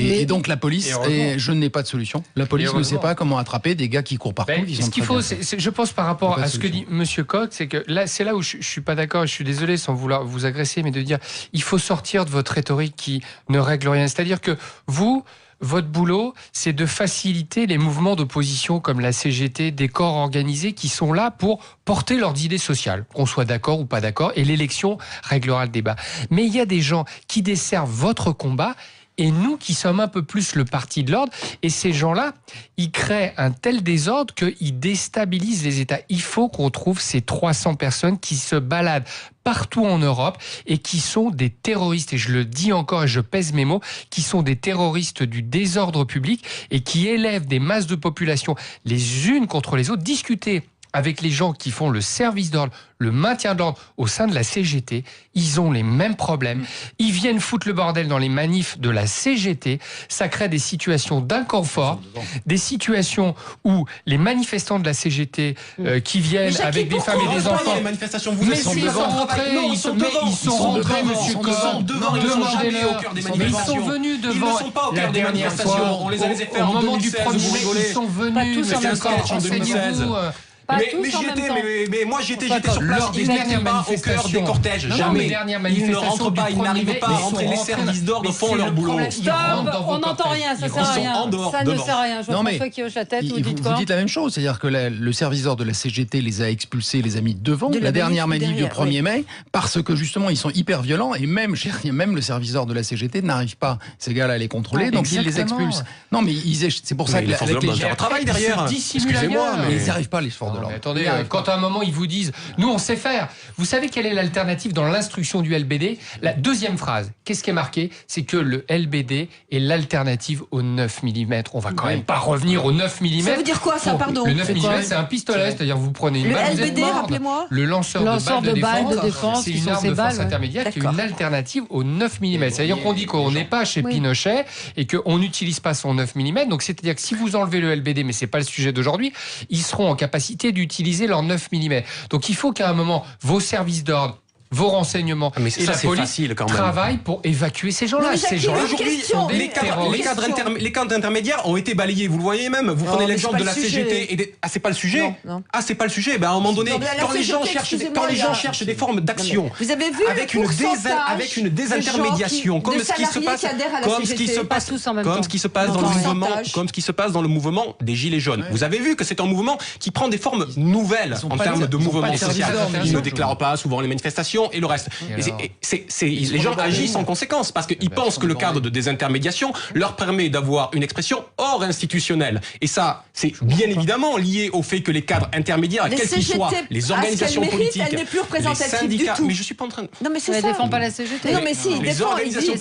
la police, je n'ai pas de solution. La police ne sait pas comment attraper des gars qui courent partout. Ce qu'il faut, je pense par rapport à ce que dit Monsieur Coq, c'est que là, c'est là où je suis pas d'accord. Je suis désolé sans vouloir vous agresser, mais de dire, il faut sortir de votre rhétorique qui ne règle rien. C'est-à-dire que votre boulot, c'est de faciliter les mouvements d'opposition comme la CGT, des corps organisés qui sont là pour porter leurs idées sociales, qu'on soit d'accord ou pas d'accord, et l'élection réglera le débat. Mais il y a des gens qui desservent votre combat et nous qui sommes un peu plus le parti de l'ordre, et ces gens-là, ils créent un tel désordre qu'ils déstabilisent les États. Il faut qu'on trouve ces 300 personnes qui se baladent partout en Europe et qui sont des terroristes, et je le dis encore et je pèse mes mots, qui sont des terroristes du désordre public et qui élèvent des masses de population les unes contre les autres. Discuter avec les gens qui font le service d'ordre, le maintien de l'ordre au sein de la CGT, ils ont les mêmes problèmes. Ils viennent foutre le bordel dans les manifs de la CGT. Ça crée des situations d'inconfort, des situations où les manifestants de la CGT qui viennent avec des femmes et des enfants... Les manifestations, vous mais s'ils sont rentrés, ils sont rentrés, monsieur Coq, demandez-leur. Mais ils sont venus devant la dernière fois, on les a laissés faire en 2016, vous rigolez. Ils sont venus, mais d'accord, renseignez-vous. Mais moi j'étais sur place, ils n'étaient pas au cœur des cortèges, jamais. Ils ne rentrent pas, ils n'arrivent pas à rentrer, les services d'ordre font leur boulot. Stop, on n'entend rien, ça sert à rien. Ça ne sert à rien. Je vois François qui hoche la tête, vous dites quoi ? Vous dites la même chose, c'est-à-dire que le service d'ordre de la CGT les a expulsés, les a mis devant la dernière manif du 1er mai, parce que justement ils sont hyper violents, et même le service d'ordre de la CGT n'arrive pas ces gars-là à les contrôler, donc ils les expulsent. Non mais c'est pour ça que avec les GR travaillent derrière. Excusez-moi, mais ils n'y arrivent pas, les forces de l'ordre. Attendez, quand à un moment ils vous disent « Nous on sait faire », vous savez quelle est l'alternative dans l'instruction du LBD ? La deuxième phrase, qu'est-ce qui est marqué ? C'est que le LBD est l'alternative au 9 mm. On va quand même pas revenir au 9 mm. Ça veut dire quoi ça, pardon ? Le 9 mm, c'est un pistolet, c'est-à-dire vous prenez une balle, LBD, vous êtes rappelez-moi. Le lanceur de balles de défense, c'est une arme de force intermédiaire qui est une alternative au 9 mm. C'est-à-dire qu'on dit qu'on n'est pas chez Pinochet et qu'on n'utilise pas son 9 mm. Donc c'est-à-dire que si vous enlevez le LBD, mais c'est pas le sujet d'aujourd'hui, ils seront en capacité d'utiliser leur 9 mm. Donc il faut qu'à un moment, vos services d'ordre, vos renseignements et la police travaillent pour évacuer ces gens-là. Ces gens-là, aujourd'hui, les cadres intermédiaires ont été balayés. Vous le voyez même. Vous prenez l'exemple de la CGT. Ah, c'est pas le sujet. Ah, c'est pas le sujet. Ben, à un moment donné, quand les gens cherchent des formes d'action, vous avez vu avec une désintermédiation, comme ce qui se passe dans le mouvement des Gilets jaunes. Vous avez vu que c'est un mouvement qui prend des formes nouvelles en termes de mouvement social. Ils ne déclarent pas souvent les manifestations et le reste. Les gens agissent en conséquence parce qu'ils pensent que le cadre de désintermédiation leur permet d'avoir une expression hors institutionnelle. Et ça, c'est bien évidemment lié au fait que les cadres intermédiaires, quels qu'ils soient, les organisations politiques, les syndicats, mais je suis pas en train de... Non mais c'est ça. Elle défend pas la CGT. Non mais si, il défend, il dit,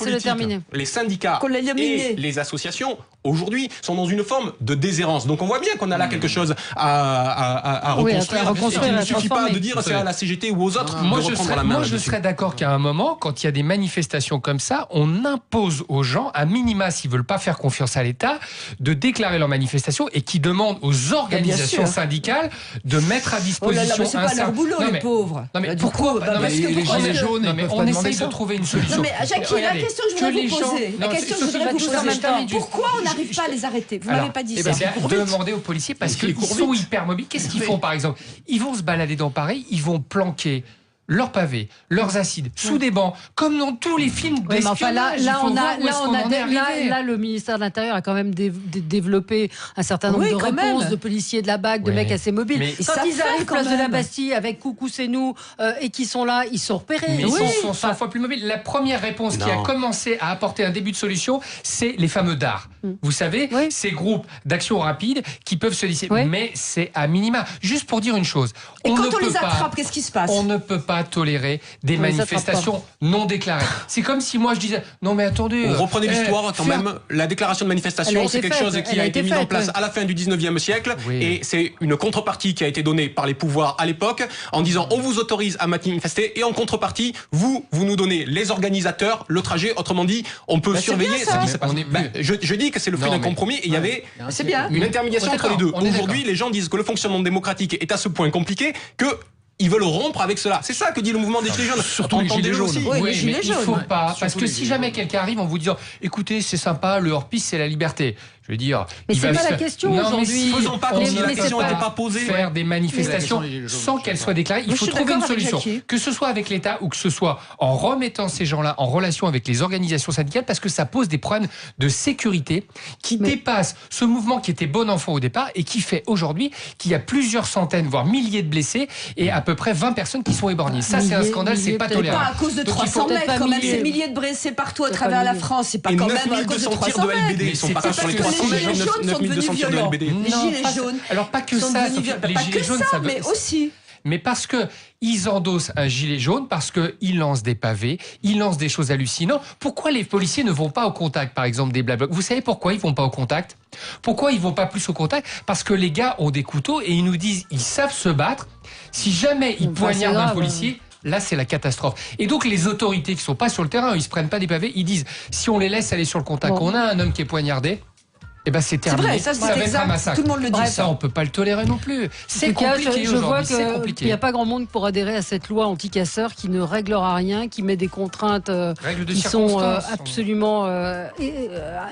les syndicats et les associations aujourd'hui sont dans une forme de déshérence. Donc on voit bien qu'on a là quelque chose à reconstruire. Il ne suffit pas de dire c'est à la CGT ou aux autres de reprendre la main. Moi, je serais d'accord qu'à un moment, quand il y a des manifestations comme ça, on impose aux gens, à minima, s'ils veulent pas faire confiance à l'État, de déclarer leur manifestation et qu'ils demande aux organisations syndicales de mettre à disposition mais c'est pas leur boulot, les pauvres. Non mais pourquoi les gilets jaunes, on essaye de trouver une solution. Non mais Jackie, la question que je voudrais vous poser, en même temps, pourquoi on n'arrive pas à les arrêter? Vous m'avez pas dit ça. Demandez aux policiers parce qu'ils sont hyper mobiles. Qu'est-ce qu'ils font par exemple? Ils vont se balader dans Paris, ils vont planquer leurs pavés, leurs acides, sous des bancs, comme dans tous les films d'espionnage. Là, le ministère de l'Intérieur a quand même développé un certain nombre de réponses de policiers de la BAC, de mecs assez mobiles. Mais quand ils arrivent place de la Bastille avec Coucou c'est nous et qui sont là, ils sont repérés. Mais ils sont 100 fois plus mobiles. La première réponse qui a commencé à apporter un début de solution, c'est les fameux DAR. Vous savez, ces groupes d'action rapide qui peuvent se lisser. Mais c'est à minima. Juste pour dire une chose. Et quand on les attrape, qu'est-ce qui se passe? On ne peut pas tolérer des manifestations non déclarées. C'est comme si moi je disais non mais attendez. On reprenait l'histoire quand même. La déclaration de manifestation, c'est quelque chose qui a été mis en place à la fin du 19e siècle et c'est une contrepartie qui a été donnée par les pouvoirs à l'époque en disant on vous autorise à manifester et en contrepartie vous nous donnez les organisateurs le trajet. Autrement dit, on peut surveiller ce qui se passe. Je dis que c'est le fruit d'un compromis et il y avait une intermédiation entre les deux. Aujourd'hui, les gens disent que le fonctionnement démocratique est à ce point compliqué que ils veulent rompre avec cela. C'est ça que dit le mouvement des Gilets jaunes. Surtout les Gilets jaunes. Oui, mais il ne faut pas. Parce que si jamais quelqu'un arrive en vous disant écoutez, c'est sympa, le hors-piste, c'est la liberté. Je veux dire. Mais c'est pas la question aujourd'hui. Faisons pas comme si la question n'était pas posée. Faire des manifestations sans qu'elles soient déclarées. Il faut trouver une solution. Que ce soit avec l'État ou que ce soit en remettant ces gens-là en relation avec les organisations syndicales parce que ça pose des problèmes de sécurité qui dépassent ce mouvement qui était bon enfant au départ et qui fait aujourd'hui qu'il y a plusieurs centaines, voire milliers de blessés et à peu près 20 personnes qui sont éborgnées. Ça, c'est un scandale, c'est pas tolérable. Pas à cause de 300 mètres quand même. Ces milliers de blessés partout à travers la France. C'est pas quand même à cause de 300 mètres. Ils sont pas sur les 300 les gilets jaunes sont devenus violents. Les gilets jaunes. Alors pas que ça. Les gilets jaunes, ça mais aussi. Mais parce que ils endossent un gilet jaune, parce qu'ils lancent des pavés, ils lancent des choses hallucinantes. Pourquoi les policiers ne vont pas au contact, par exemple, des Black Blocs? Vous savez pourquoi ils vont pas au contact? Pourquoi ils vont pas plus au contact? Parce que les gars ont des couteaux et ils nous disent ils savent se battre. Si jamais ils poignardent un policier. Là, c'est la catastrophe. Et donc, les autorités qui sont pas sur le terrain, ils se prennent pas des pavés, ils disent si on les laisse aller sur le contact, on a un homme qui est poignardé. Eh ben c'est terminé. Vrai, ça c'est exact. Tout le monde le dit. Bref, ça, on peut pas le tolérer non plus. C'est compliqué. Je vois qu'il n'y a pas grand monde pour adhérer à cette loi anti-casseurs qui ne réglera rien, qui met des contraintes qui sont absolument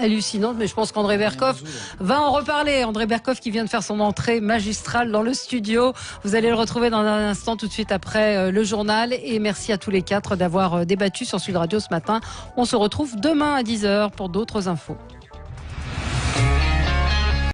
hallucinantes. Mais je pense qu'André Berkoff va en reparler. André Berkoff qui vient de faire son entrée magistrale dans le studio. Vous allez le retrouver dans un instant, tout de suite après le journal. Et merci à tous les quatre d'avoir débattu sur Sud Radio ce matin. On se retrouve demain à 10h pour d'autres infos.